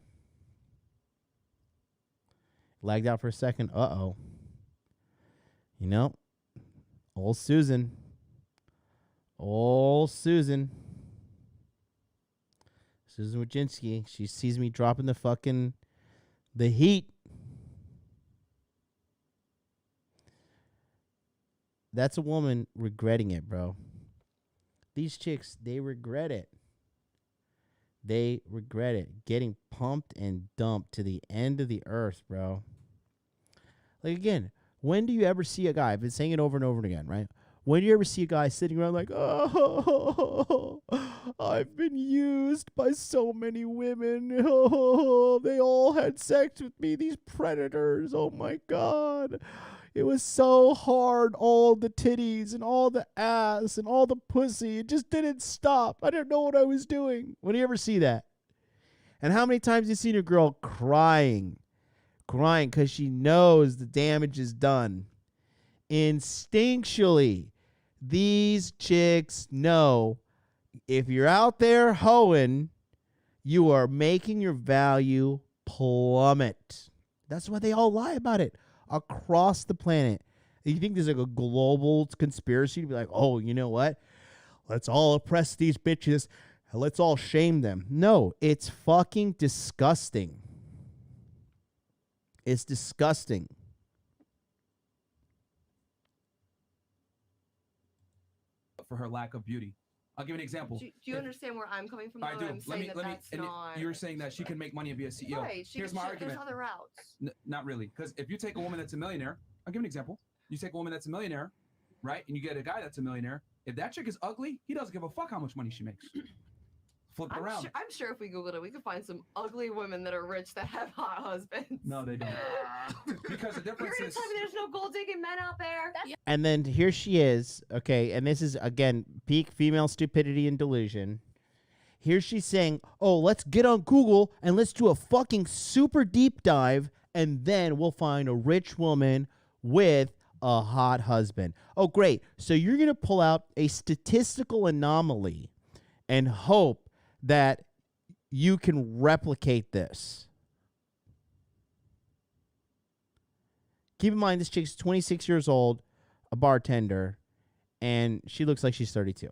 Lagged out for a second. Uh-oh. You know, old Susan. Susan Wojcinski. She sees me dropping the heat. That's a woman regretting it, bro. These chicks, they regret it. they regret it. Getting pumped and dumped to the end of the earth, bro. Like, again, when do you ever see a guy, I've been saying it over and over again, right? When do you ever see a guy sitting around like, oh, I've been used by so many women. Oh, they all had sex with me, these predators. Oh, my God. It was so hard, all the titties and all the ass and all the pussy. It just didn't stop. I didn't know what I was doing. When do you ever see that? And how many times have you seen a girl crying because she knows the damage is done? Instinctually, these chicks know if you're out there hoeing, you are making your value plummet. That's why they all lie about it across the planet. You think there's like a global conspiracy to be like, oh, you know what? Let's all oppress these bitches. Let's all shame them. No, it's fucking disgusting. It's disgusting. For her lack of beauty. I'll give you an example. Do you understand where I'm coming from? I though? do. I'm saying that's not. You're saying that she can make money and be a CEO. Right. Here's my argument. There's other routes. Not really. Because if you take a woman that's a millionaire, I'll give you an example. You take a woman that's a millionaire, right? And you get a guy that's a millionaire. If that chick is ugly, he doesn't give a fuck how much money she makes. Flip it around. I'm sure if we Googled it, we could find some ugly women that are rich that have hot husbands. No, they don't. Because the difference You're gonna is. tell me there's no gold digging men out there? And then here she is, okay, and this is, again, peak female stupidity and delusion. Here she's saying, oh, let's get on Google and let's do a fucking super deep dive, and then we'll find a rich woman with a hot husband. Oh, great. So you're going to pull out a statistical anomaly and hope that you can replicate this. Keep in mind, this chick's 26 years old, a bartender, and she looks like she's 32.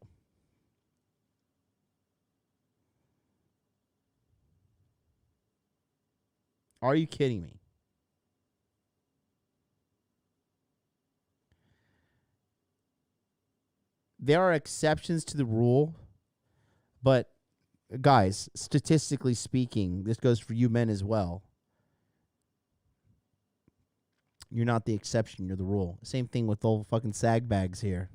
Are you kidding me? There are exceptions to the rule, but guys, statistically speaking, this goes for you men as well. You're not the exception, you're the rule. Same thing with all fucking sag bags here.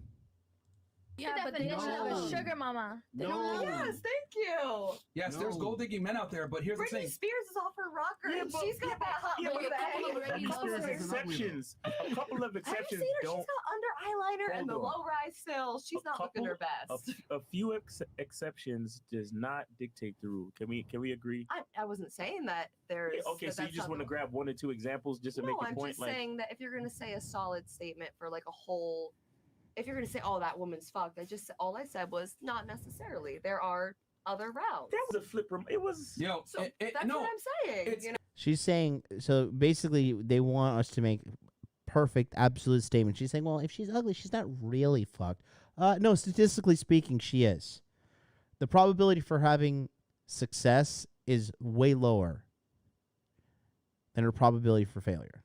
Yeah, but they don't have a sugar mama. They don't have Yes, thank you. Yes, there's gold digging men out there, but here's the Britney thing. Spears is off her rocker, and she's got that hot yeah, but baby. a couple of exceptions. A couple of Have you exceptions seen her? don't. She's got under eyeliner and the Hold on. low rise stills. She's not looking her best. A few exceptions does not dictate the rule. Can we agree? I wasn't saying that there's. Yeah, okay, so you that's just not want to the- grab one or two examples just to No, make your I'm point? just Like, saying that if you're going to say a solid statement for like a whole, if you're going to say, "Oh, that woman's fucked," all I said was not necessarily. There are other routes. that was a flip. It was. Yo, So that's what I'm saying. You know? She's saying, so basically they want us to make perfect, absolute statements. She's saying, well, if she's ugly, she's not really fucked. No, statistically speaking, she is. The probability for having success is way lower than her probability for failure.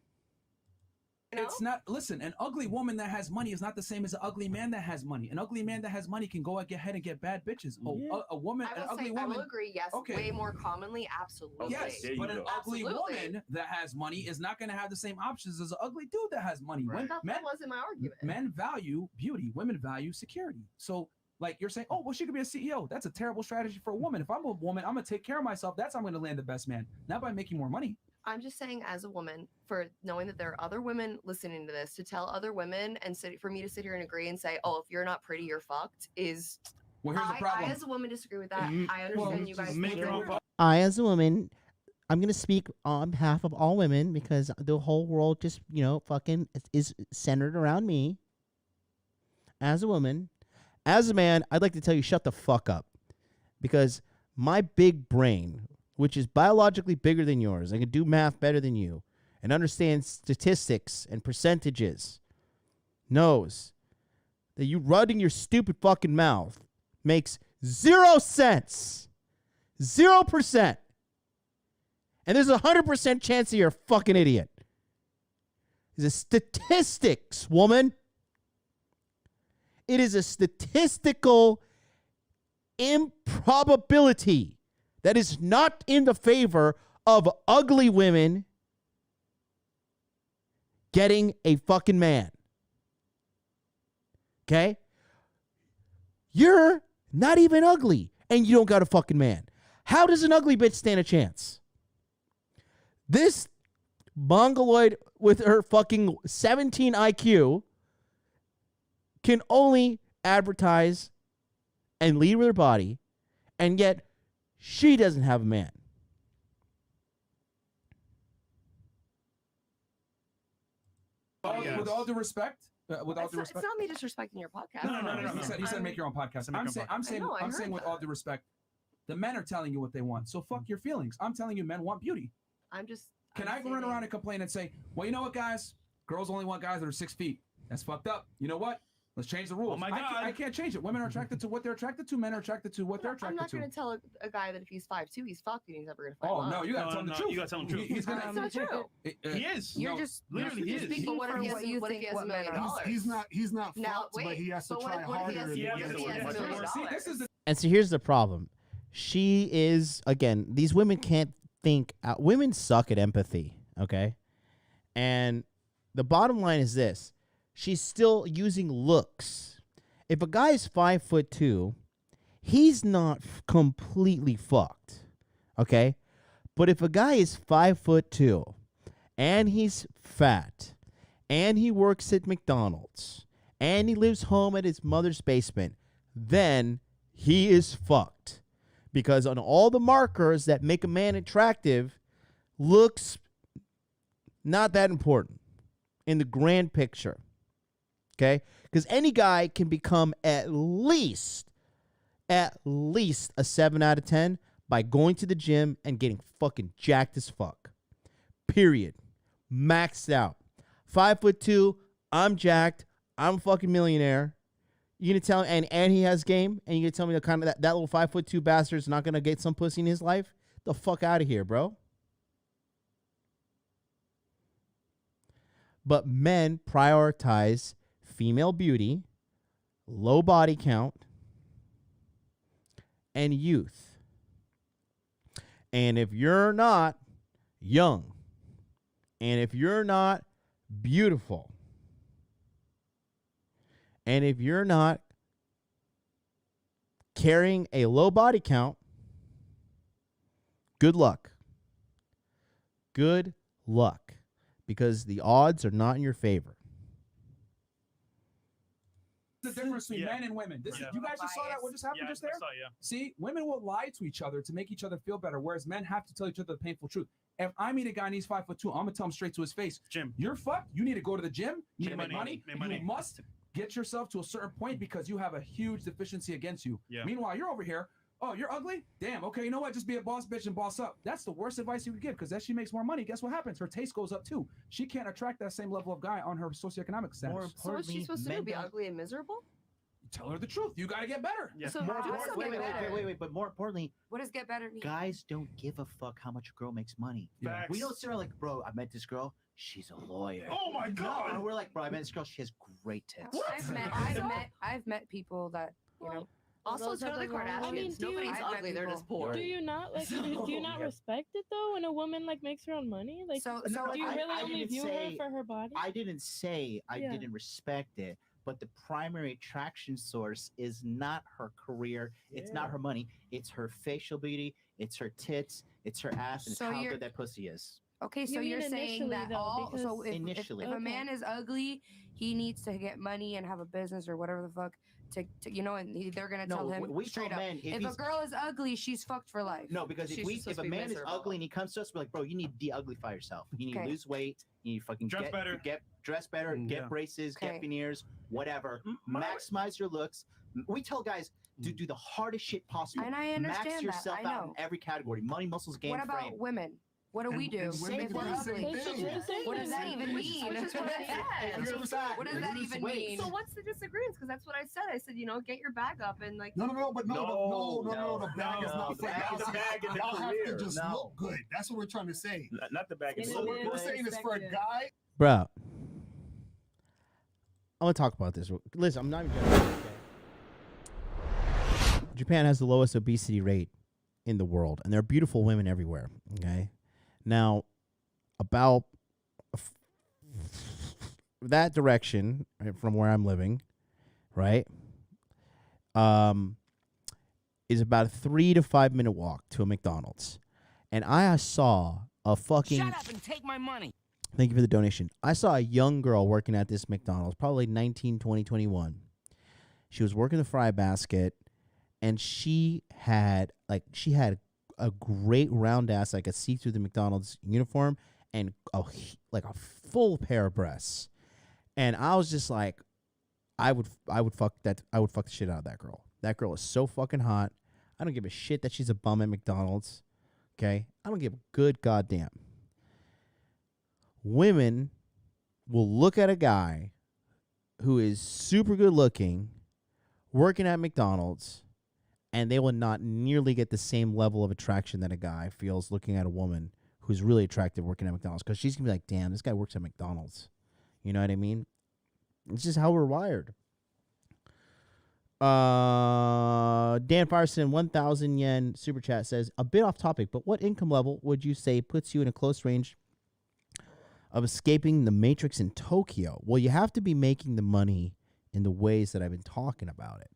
It's not. Listen, an ugly woman that has money is not the same as an ugly man that has money. An ugly man that has money can go ahead and get bad bitches. A woman, I an will ugly say, woman. I will agree. Yes, Okay. way more commonly, absolutely. Yes, but an ugly Absolutely. woman that has money is not going to have the same options as an ugly dude that has money. I thought that wasn't my argument. Men value beauty. Women value security. So, like you're saying, oh, well, she could be a CEO. That's a terrible strategy for a woman. If I'm a woman, I'm going to take care of myself. That's how I'm going to land the best man. Not by making more money. I'm just saying, as a woman, for knowing that there are other women listening to this, to tell other women and for me to sit here and agree and say, oh, if you're not pretty, you're fucked, is. Well, here's the problem. I, as a woman, disagree with that. I understand you guys. I, as a woman, I'm going to speak on behalf of all women because the whole world just, fucking is centered around me. As a woman, as a man, I'd like to tell you, shut the fuck up. Because my big brain, which is biologically bigger than yours, I can do math better than you, and understand statistics and percentages, knows that you running your stupid fucking mouth makes 0 sense. 0%. And there's a 100% chance that you're a fucking idiot. It's a statistics, woman. It is a statistical improbability that is not in the favor of ugly women getting a fucking man. Okay? You're not even ugly, and you don't got a fucking man. How does an ugly bitch stand a chance? This mongoloid with her fucking 17 IQ can only advertise and lead with her body, and yet she doesn't have a man. With all due respect, It's not me disrespecting your podcast. No. He said make your own podcast. I'm saying with all due respect, the men are telling you what they want. So fuck your feelings. I'm telling you, men want beauty. Can I run around and complain and say, well, you know what, guys? Girls only want guys that are 6 feet. That's fucked up. You know what? Let's change the rules. Oh my God. I can't change it. Women are attracted to what they're attracted to. Men are attracted to what they're attracted to. I'm not going to tell a guy that if he's 5'2", he's fucked and he's never going to find Oh love. no, you gotta tell him the truth. You gotta tell him the truth. He's gonna. That's not true. He is. You're just literally he is. But what if he has $1 million? He's not Now, fucked, but he has to try what if he harder. has $1 million? See, this is the And so here's the problem. She is, again, these women can't think out. Women suck at empathy, okay? And the bottom line is this. She's still using looks. If a guy is 5'2", he's not completely fucked, okay? But if a guy is 5'2", and he's fat, and he works at McDonald's, and he lives home at his mother's basement, then he is fucked. Because on all the markers that make a man attractive, looks not that important in the grand picture. Okay? Because any guy can become at least a 7 out of 10 by going to the gym and getting fucking jacked as fuck. Period. Maxed out. 5'2", I'm jacked. I'm a fucking millionaire. You gonna tell me, and he has game, and you gonna tell me the kind of that little 5'2" bastard's not gonna get some pussy in his life? The fuck out of here, bro. But men prioritize female beauty, low body count, and youth. And if you're not young, and if you're not beautiful, and if you're not carrying a low body count, good luck. Good luck. Because the odds are not in your favor. the difference between men and women. You guys just saw that? What just happened just there? I saw, yeah. See, women will lie to each other to make each other feel better, whereas men have to tell each other the painful truth. If I meet a guy and he's 5'2", I'm gonna tell him straight to his face, Jim, you're fucked. You need to go to the gym. You need to make money. Make money. You must get yourself to a certain point because you have a huge deficiency against you. Yeah. Meanwhile, you're over here. Oh, you're ugly? Damn. Okay, you know what? Just be a boss bitch and boss up. That's the worst advice you could give because as she makes more money, guess what happens? Her taste goes up too. She can't attract that same level of guy on her socioeconomic status. More so what's she supposed to do? Be ugly and miserable? Tell her the truth. You got to get better. Yeah. So wait. But more importantly, what does get better mean? Guys don't give a fuck how much a girl makes money. Facts. We don't sit around like, bro, I met this girl. She's a lawyer. Oh my God. No, we're like, bro, I met this girl. She has great tits. I've met people that, you know. Also, it's really Kardashians. I mean, nobody's ugly. They're just poor. Do you not like? Do you not respect it though when a woman like makes her own money? Like, do you really only view her for her body? I didn't say I didn't respect it, but the primary attraction source is not her career. It's not her money. It's her facial beauty. It's her tits. It's her ass. And it's how good that pussy is. Okay, so you're saying that if a man is ugly, he needs to get money and have a business or whatever the fuck to you know, and they're gonna tell him straight up. If a girl is ugly, she's fucked for life. No, because if a man is ugly and he comes to us, we're like, bro, you need to de-uglify yourself. You need to lose weight. You need to fucking dress better, get braces, get veneers, whatever. Maximize your looks. We tell guys to do the hardest shit possible. And I understand Max yourself that. I out know. in every category. Money, muscles, game, What about frame. women? What do we do? If we're ugly? What does that even mean? Which is what I said. What does that even mean? So what's the disagreement? Because that's what I said. I said, you know, get your bag up and like. No. The bag is not for the bag in the y'all have career. to just look good. That's what we're trying to say. Not the bag. So what we're saying is for a guy. Bro, I want to talk about this. Listen, I'm not even joking. Okay? Japan has the lowest obesity rate in the world, and there are beautiful women everywhere. Okay, now about that direction, right, from where I'm living, right, is about a 3 to 5 minute walk to a McDonald's, and I saw a fucking. Shut up and take my money. Thank you for the donation. I saw a young girl working at this McDonald's, probably 19, 20, 21. She was working the fry basket, and she had a great round ass I could see through the McDonald's uniform, and a full pair of breasts. And I was just like, I would fuck the shit out of that girl. That girl is so fucking hot. I don't give a shit that she's a bum at McDonald's. Okay? I don't give a good goddamn. Women will look at a guy who is super good looking working at McDonald's, and they will not nearly get the same level of attraction that a guy feels looking at a woman who's really attractive working at McDonald's, because she's going to be like, damn, this guy works at McDonald's. You know what I mean? It's just how we're wired. Dan Firestone, 1,000 yen super chat says, a bit off topic, but what income level would you say puts you in a close range of escaping the Matrix in Tokyo? Well, you have to be making the money in the ways that I've been talking about it.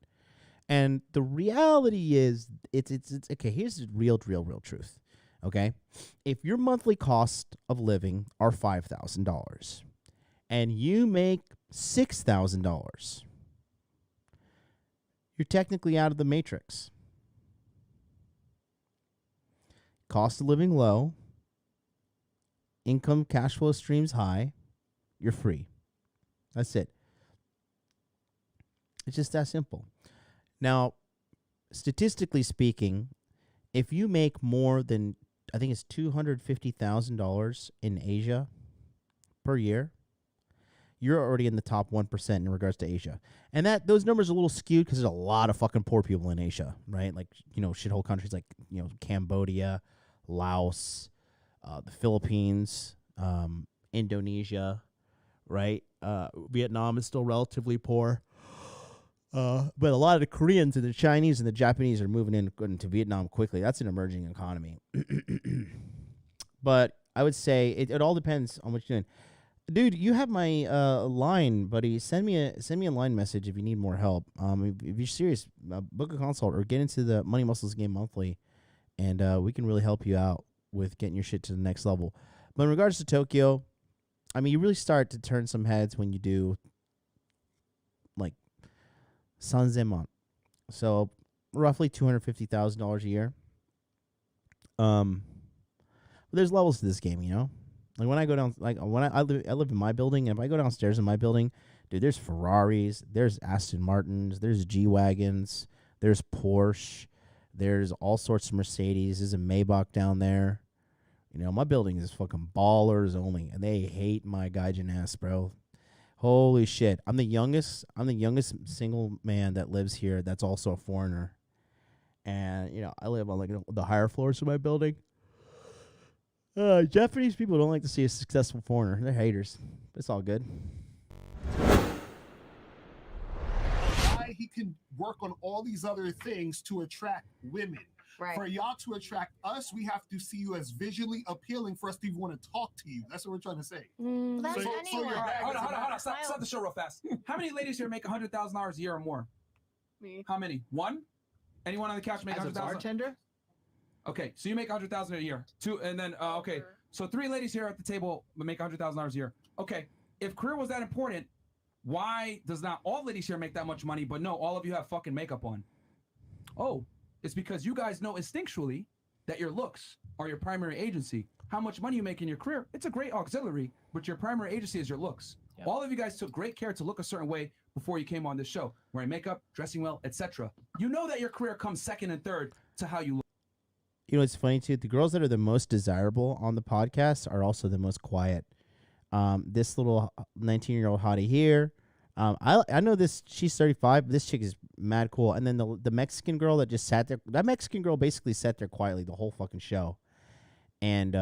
And the reality is, it's okay, here's the real truth, okay? If your monthly cost of living are $5,000 and you make $6,000, you're technically out of the Matrix. Cost of living low, income cash flow streams high, you're free. That's it. It's just that simple. Now, statistically speaking, if you make more than, I think it's $250,000 in Asia per year, you're already in the top 1% in regards to Asia. And those numbers are a little skewed because there's a lot of fucking poor people in Asia, right? Like, shithole countries like, Cambodia, Laos, the Philippines, Indonesia, right? Vietnam is still relatively poor. But a lot of the Koreans and the Chinese and the Japanese are moving into Vietnam quickly. That's an emerging economy. But I would say it all depends on what you're doing. Dude, you have my line, buddy. Send me a line message if you need more help. If you're serious, book a consult or get into the Money Muscles game monthly, and we can really help you out with getting your shit to the next level. But in regards to Tokyo, I mean, you really start to turn some heads when you do like Sanzenman, so roughly $250,000 a year. But there's levels to this game, Like when I go down, like when I live in my building, and if I go downstairs in my building, dude, there's Ferraris, there's Aston Martins, there's G-Wagons, there's Porsche, there's all sorts of Mercedes. There's a Maybach down there. My building is fucking ballers only, and they hate my gaijin ass, bro. Holy shit. I'm the youngest single man that lives here that's also a foreigner. And, I live on like the higher floors of my building. Japanese people don't like to see a successful foreigner. They're haters. It's all good. Why he can work on all these other things to attract women. Right. For y'all to attract us, we have to see you as visually appealing for us to even want to talk to you. That's what we're trying to say. That's anyone. Hold on. Stop the show real fast. How many ladies here make $100,000 a year or more? Me. How many? One? Anyone on the couch make As a $100,000? bartender? Okay, so you make $100,000 a year. Two, and then okay, so three ladies here at the table make $100,000 a year. Okay, if career was that important, why does not all ladies here make that much money, but no, all of you have fucking makeup on? Oh, it's because you guys know instinctually that your looks are your primary agency. How much money you make in your career, it's a great auxiliary, but your primary agency is your looks. Yep. All of you guys took great care to look a certain way before you came on this show, wearing makeup, dressing well, etc. You know that your career comes second and third to how you look. It's funny too. The girls that are the most desirable on the podcast are also the most quiet. This little 19-year-old hottie here. I know this. She's 35. This chick is mad cool. And then the Mexican girl that just sat there. That Mexican girl basically sat there quietly the whole fucking show. And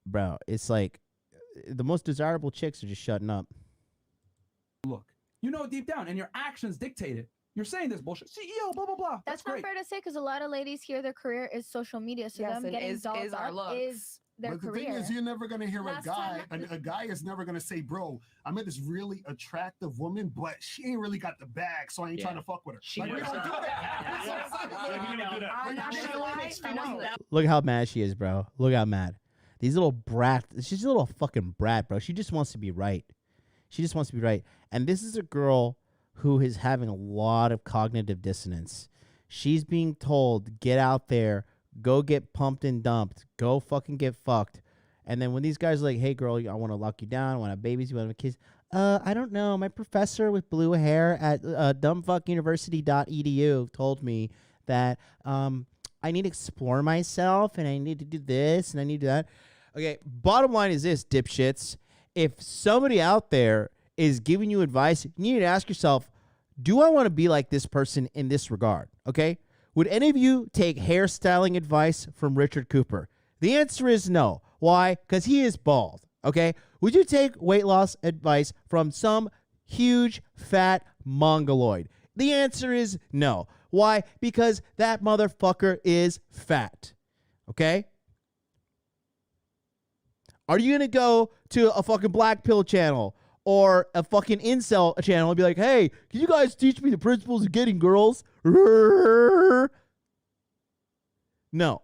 bro, it's like the most desirable chicks are just shutting up. Look, deep down, and your actions dictate it. you're saying this bullshit. CEO, blah blah blah. That's not great. fair to say because a lot of ladies here, their career is social media, so Yes, them and getting is dolled our up looks. is their But the career. thing is, you're never gonna hear Last a guy. time- A guy is never gonna say, "Bro, I met this really attractive woman, but she ain't really got the bag, so I ain't trying to fuck with her." She Like, we knows don't do I'm not gonna lie. I know. Look how mad she is, bro. Look how mad. These little brat. She's a little fucking brat, bro. She just wants to be right. She just wants to be right. And this is a girl who is having a lot of cognitive dissonance. She's being told, get out there, go get pumped and dumped, go fucking get fucked. And then when these guys are like, hey, girl, I want to lock you down, I want to have babies, you want to have kids. I don't know. My professor with blue hair at dumbfuckuniversity.edu told me that I need to explore myself and I need to do this and I need to do that. Okay, bottom line is this, dipshits. If somebody out there is giving you advice, you need to ask yourself, do I want to be like this person in this regard? Okay? Would any of you take hairstyling advice from Richard Cooper? The answer is no. Why? Because he is bald. Okay? Would you take weight loss advice from some huge, fat mongoloid? The answer is no. Why? Because that motherfucker is fat. Okay? Are you going to go to a fucking black pill channel or a fucking incel channel and be like, hey, can you guys teach me the principles of getting girls? No.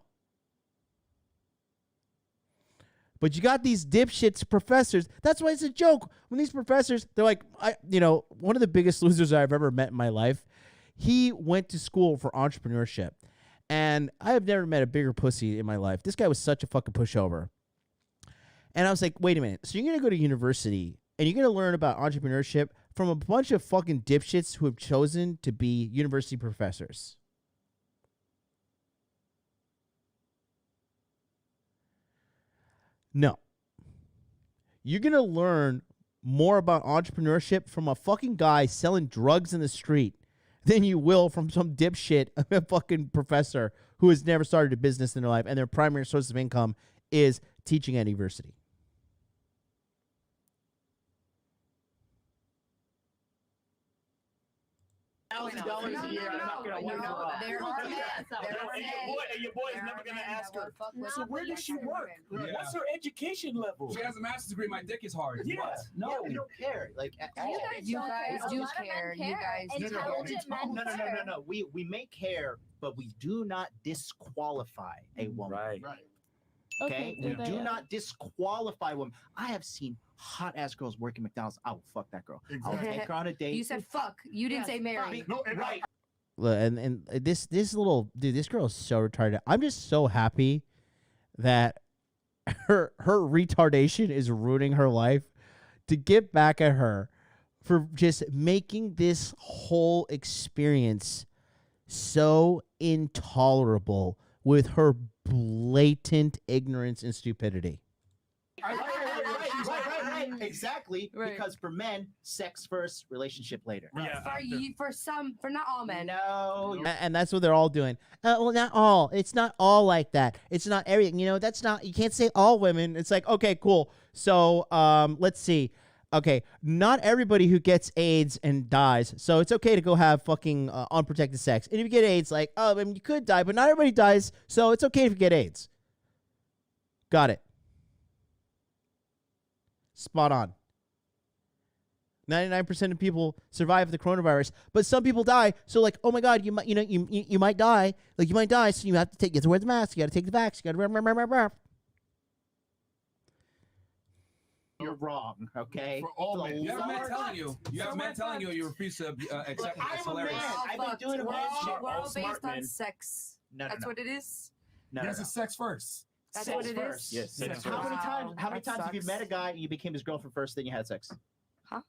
But you got these dipshits professors. That's why it's a joke. When these professors, they're like, one of the biggest losers I've ever met in my life, he went to school for entrepreneurship. And I have never met a bigger pussy in my life. This guy was such a fucking pushover. And I was like, wait a minute. So you're going to go to university and you're going to learn about entrepreneurship from a bunch of fucking dipshits who have chosen to be university professors. No. You're going to learn more about entrepreneurship from a fucking guy selling drugs in the street than you will from some dipshit, a fucking professor who has never started a business in their life and their primary source of income is teaching at university. $1,000 a year. I'm not gonna wipe her off. And your boy is never gonna ask her. So where does she work? Yeah. What's her education level? She has a master's degree. My dick is hard. Yeah. What? No, we don't care. Like at all. You guys do a lot of men care. You guys care. do Intelligent men care. No. We may care, but we do not disqualify a woman. Right. Okay, Okay, we do not disqualify women. I have seen hot ass girls working McDonald's. I will fuck that girl. I'll take her on a date. You said fuck. You didn't say marry. No, right. And this little dude, this girl is so retarded. I'm just so happy that her retardation is ruining her life. To get back at her for just making this whole experience so intolerable with her blatant ignorance and stupidity. Right. Exactly. Because for men, sex first, relationship later. Yeah. For not all men. No. And that's what they're all doing. Well, not all. It's not all like that. It's not everything. That's not. You can't say all women. It's like, okay, cool. So, let's see. Okay, not everybody who gets AIDS and dies, so it's okay to go have fucking unprotected sex. And if you get AIDS, you could die, but not everybody dies, so it's okay if you get AIDS. Got it. Spot on. 99% of people survive the coronavirus, but some people die. So oh my God, you might die. You might die, so you have to wear the mask. You got to take the vax. You got to. You're wrong, okay? For all men. You have men telling you. You have men telling you. You refuse to accept it. It's hilarious. I've been doing it. We're all based on sex. That's what it is. Yes, it's sex first. That's what it is. Yes. Sex How many first. times? How many That times have you sucks. met a guy and you became his girlfriend first, then you had sex? Huh?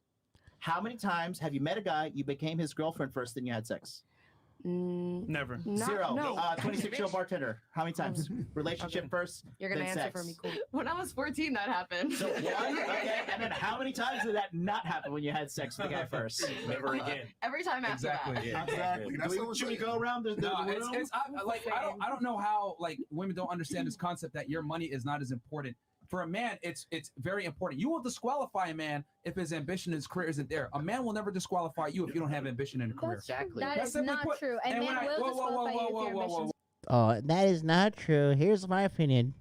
How many times have you met a guy, you became his girlfriend first, then you had sex? Never. Zero. No. 26-year-old bartender. How many times? Relationship first. You're gonna then answer sex. for me, cool. When I was 14, that happened. So one, okay, and then how many times did that not happen when you had sex with the guy first? Never again. Every time after Exactly. that. Exactly. That's what we're Should we saying. go around the No, room? I don't know how women don't understand this concept that your money is not as important for a man, it's very important. You will disqualify a man if his ambition in his career isn't there. A man will never disqualify you if you don't have ambition in a career. Exactly. That That's is simply not put. true. And when men will disqualify you if your ambitions. That is not true. Here's my opinion.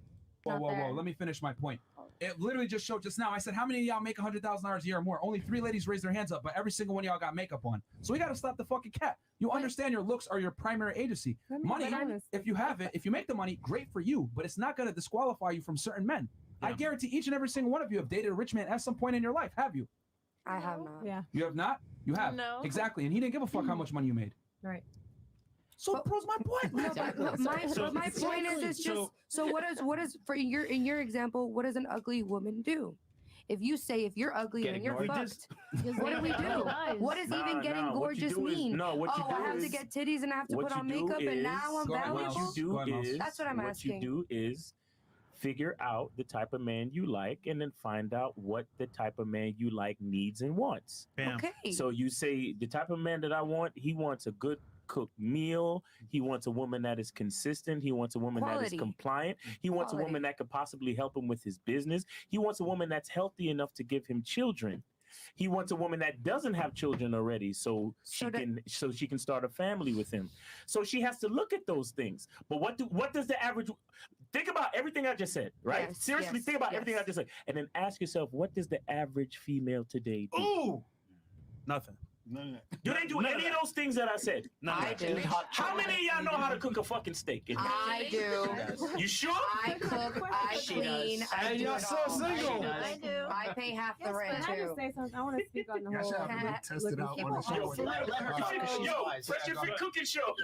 Whoa. Let me finish my point. It literally just showed just now. I said, how many of y'all make $100,000 a year or more? Only 3 ladies raised their hands up, but every single one of y'all got makeup on. So we got to stop the fucking cap. You understand your looks are your primary agency. Money, if you have it, if you make the money, great for you, but it's not going to disqualify you from certain men. I guarantee each and every single one of you have dated a rich man at some point in your life. Have you? I have not. Yeah. You have not? You have. No. Exactly. And he didn't give a fuck how much money you made. Right. So it proves my point. My point is just so what is for in your example, what does an ugly woman do? If you're ugly and you're fucked, what do we do? What does even getting gorgeous mean? I have to get titties and I have to put on makeup and now I'm valuable? That's what I'm asking. What you do is figure out the type of man you like and then find out what the type of man you like needs and wants. Okay. So you say the type of man that I want, he wants a good cooked meal. He wants a woman that is consistent. He wants a woman that is compliant. He wants a woman that could possibly help him with his business. He wants a woman that's healthy enough to give him children. He wants a woman that doesn't have children already, so she can start a family with him. So she has to look at those things. But what does the average think about everything I just said, right? Yes, Seriously, think about everything I just said, and then ask yourself, what does the average female today do? Ooh, nothing. Do they do any of those things that I said? I do. How many of y'all know how to cook a fucking steak? I do. You sure? I cook, I clean, I do y'all it so all. single. I do. I pay half the rent Can I too. just say something? I want to speak on the whole. Test it out on the show. Let her fresh your free cooking show.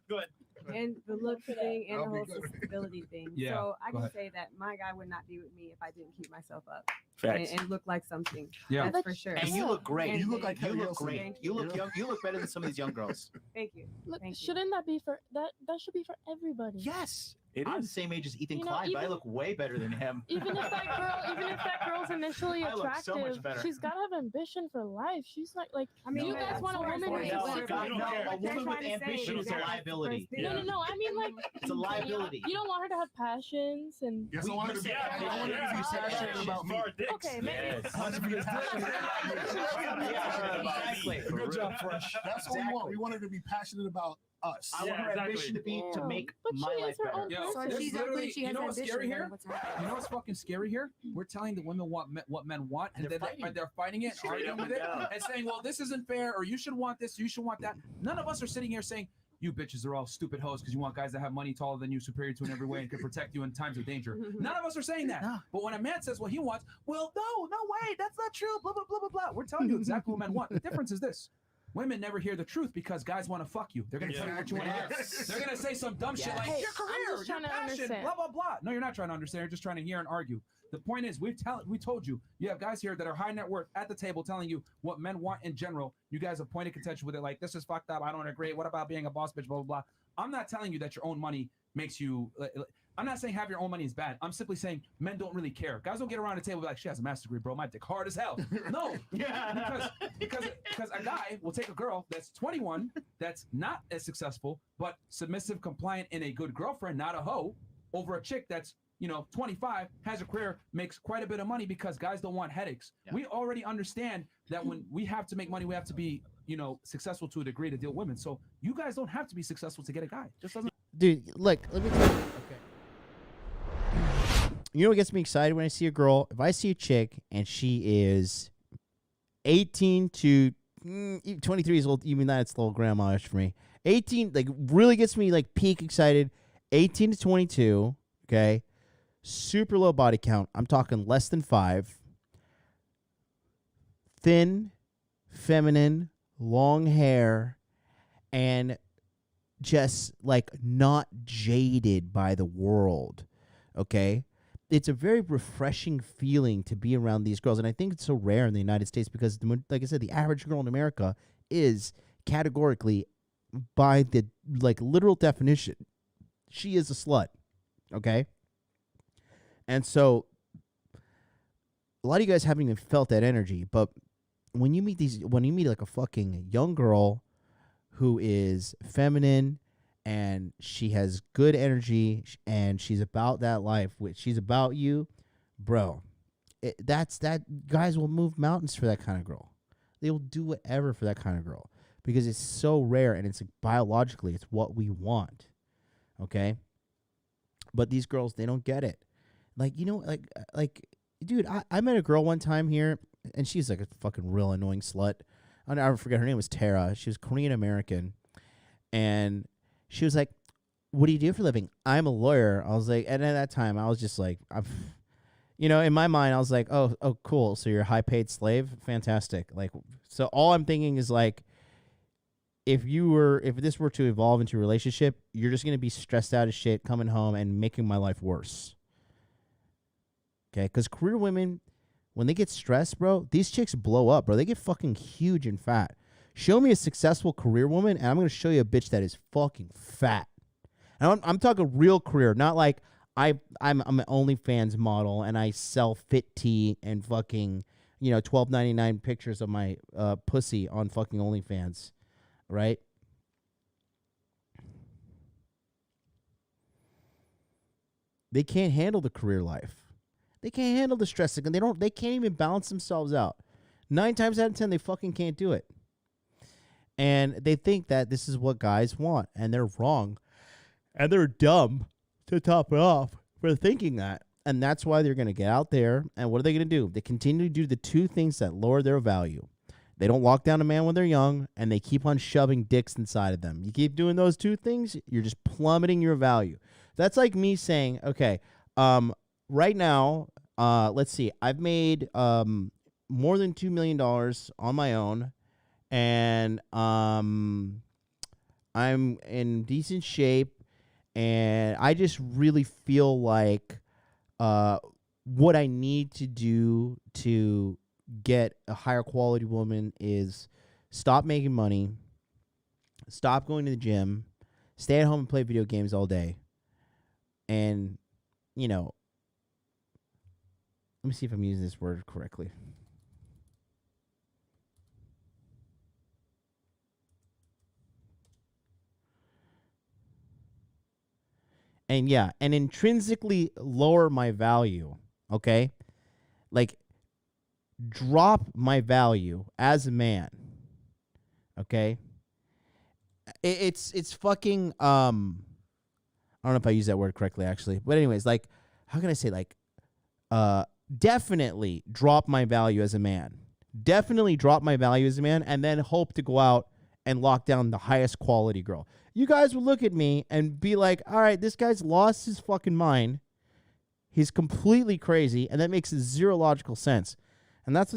Go ahead. And the look thing and the That'll whole be good. sustainability thing. Yeah, So I go can ahead. say that my guy would not be with me if I didn't keep myself up Facts. and look like something. Yeah. That's for sure. And you look great. And You look thank great. Thank You look young. You look better than some of these young girls. Thank you. Look, Thank you. shouldn't that be for that? That should be for everybody. Yes. It I'm is. the same age as Ethan You know, Klein, but I even- look way better than him. Even if that girl's initially I look so much attractive, better. she's gotta have ambition for life. She's like, I mean, you guys want a woman for who's it. No, like, God, don't no, care. a woman with ambition is a liability. no. I mean, like, It's a liability. You don't want her to have passions and. Yes, I want her to be passionate about me. Okay, maybe. Yes. I want her to be passionate about me. Exactly. Good job, Fresh. That's what we want. We want her to be passionate about us. I want her ambition to be to make But my she life is her better. own Yo, So this she's literally- ugly, she has you know what's ambition, scary then here? what's happening? You know what's fucking scary here? We're telling the women what men want, and They're they're fighting it, Straight arguing up with and it, down. and saying, "Well, this isn't fair," or "You should want this, you should want that." None of us are sitting here saying, "You bitches are all stupid hoes because you want guys that have money, taller than you, superior to in every way, and can protect you in times of danger." None of us are saying that. No. But when a man says what he wants, well, no way, that's not true. Blah blah blah blah blah. We're telling you exactly what men want. The difference is this. Women never hear the truth because guys want to fuck you. They're going to tell you what you want to hear. They're going to say some dumb shit like, Hey, your I'm career, just your trying to passion, understand. blah, blah, blah. No, you're not trying to understand. You're just trying to hear and argue. The point is, we told you, you have guys here that are high net worth at the table telling you what men want in general. You guys have pointed contention with it like, this is fucked up. I don't agree. What about being a boss bitch, blah, blah, blah. I'm not telling you that your own money makes you... I'm not saying have your own money is bad. I'm simply saying men don't really care. Guys don't get around the table and be like, she has a master's degree, bro. My dick hard as hell. No, because a guy will take a girl that's 21, that's not as successful, but submissive, compliant, and a good girlfriend, not a hoe, over a chick that's 25, has a career, makes quite a bit of money because guys don't want headaches. Yeah. We already understand that when we have to make money, we have to be successful to a degree to deal with women. So you guys don't have to be successful to get a guy. Just doesn't. Dude, look, let me tell you. Okay. You know what gets me excited when I see a girl? If I see a chick and she is 18 to 23 years old, even that's a little grandma-ish for me. 18, like, really gets me, like, peak excited. 18 to 22, okay? Super low body count. I'm talking less than 5. Thin, feminine, long hair, and just, like, not jaded by the world, okay? It's a very refreshing feeling to be around these girls, and I think it's so rare in the United States because, like I said, the average girl in America is categorically, by the, like, literal definition, she is a slut, okay? And so, a lot of you guys haven't even felt that energy, but when you meet like a fucking young girl who is feminine and she has good energy, and she's about that life, which she's about you, bro. Guys will move mountains for that kind of girl. They will do whatever for that kind of girl because it's so rare, and it's like biologically, it's what we want. Okay. But these girls, they don't get it. Like, dude, I met a girl one time here, and she's like a fucking real annoying slut. I'll never forget. Her name was Tara. She was Korean American. And she was like, what do you do for a living? I'm a lawyer. I was like, and at that time, I was just like, in my mind, I was like, oh, cool. So you're a high paid slave? Fantastic. Like, so all I'm thinking is like, if this were to evolve into a relationship, you're just going to be stressed out as shit coming home and making my life worse. Okay? Because career women, when they get stressed, bro, these chicks blow up, bro. They get fucking huge and fat. Show me a successful career woman, and I'm going to show you a bitch that is fucking fat. And I'm talking real career, not like I'm an OnlyFans model and I sell fit tea and fucking, $12.99 pictures of my pussy on fucking OnlyFans. Right? They can't handle the career life. They can't handle the stress. And they can't even balance themselves out. 9 times out of 10, they fucking can't do it. And they think that this is what guys want. And they're wrong. And they're dumb, to top it off, for thinking that. And that's why they're going to get out there. And what are they going to do? They continue to do the 2 things that lower their value. They don't lock down a man when they're young, and they keep on shoving dicks inside of them. You keep doing those 2 things, you're just plummeting your value. That's like me saying, okay, right now, let's see, I've made more than $2 million on my own, and I'm in decent shape, and I just really feel like what I need to do to get a higher quality woman is stop making money, stop going to the gym, stay at home and play video games all day. And, let me see if I'm using this word correctly. And intrinsically lower my value, okay? Like, drop my value as a man. Okay? It's fucking I don't know if I use that word correctly actually. But anyways, like, how can I say, like, definitely drop my value as a man. Definitely drop my value as a man, and then hope to go out and lock down the highest quality girl. You guys will look at me and be like, all right, this guy's lost his fucking mind. He's completely crazy, and that makes zero logical sense. And that's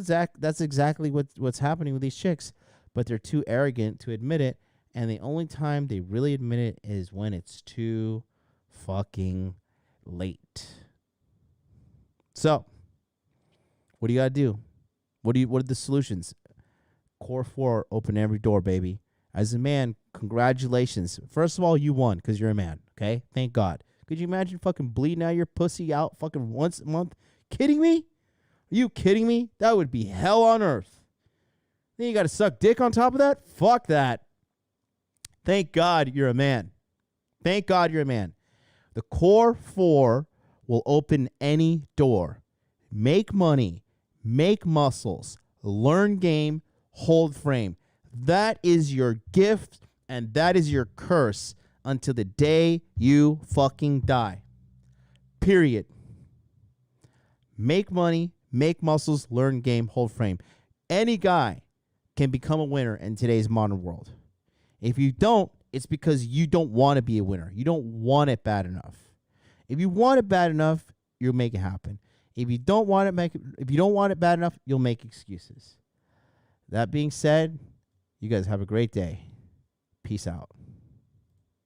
exactly what's happening with these chicks. But they're too arrogant to admit it, and the only time they really admit it is when it's too fucking late. So, what do you gotta do? What are the solutions? Core 4, open every door, baby. As a man, congratulations. First of all, you won because you're a man, okay? Thank God. Could you imagine fucking bleeding out your pussy out fucking once a month? Kidding me? Are you kidding me? That would be hell on earth. Then you got to suck dick on top of that? Fuck that. Thank God you're a man. Thank God you're a man. The core 4 will open any door. Make money. Make muscles. Learn game. Hold frame. That is your gift, and that is your curse until the day you fucking die. Period. Make money. Make muscles, learn game, hold frame. Any guy can become a winner in today's modern world. If you don't, it's because you don't want to be a winner. You don't want it bad enough. If you want it bad enough, you'll make it happen. If you don't want it bad enough, you'll make excuses. That being said, you guys have a great day. Peace out.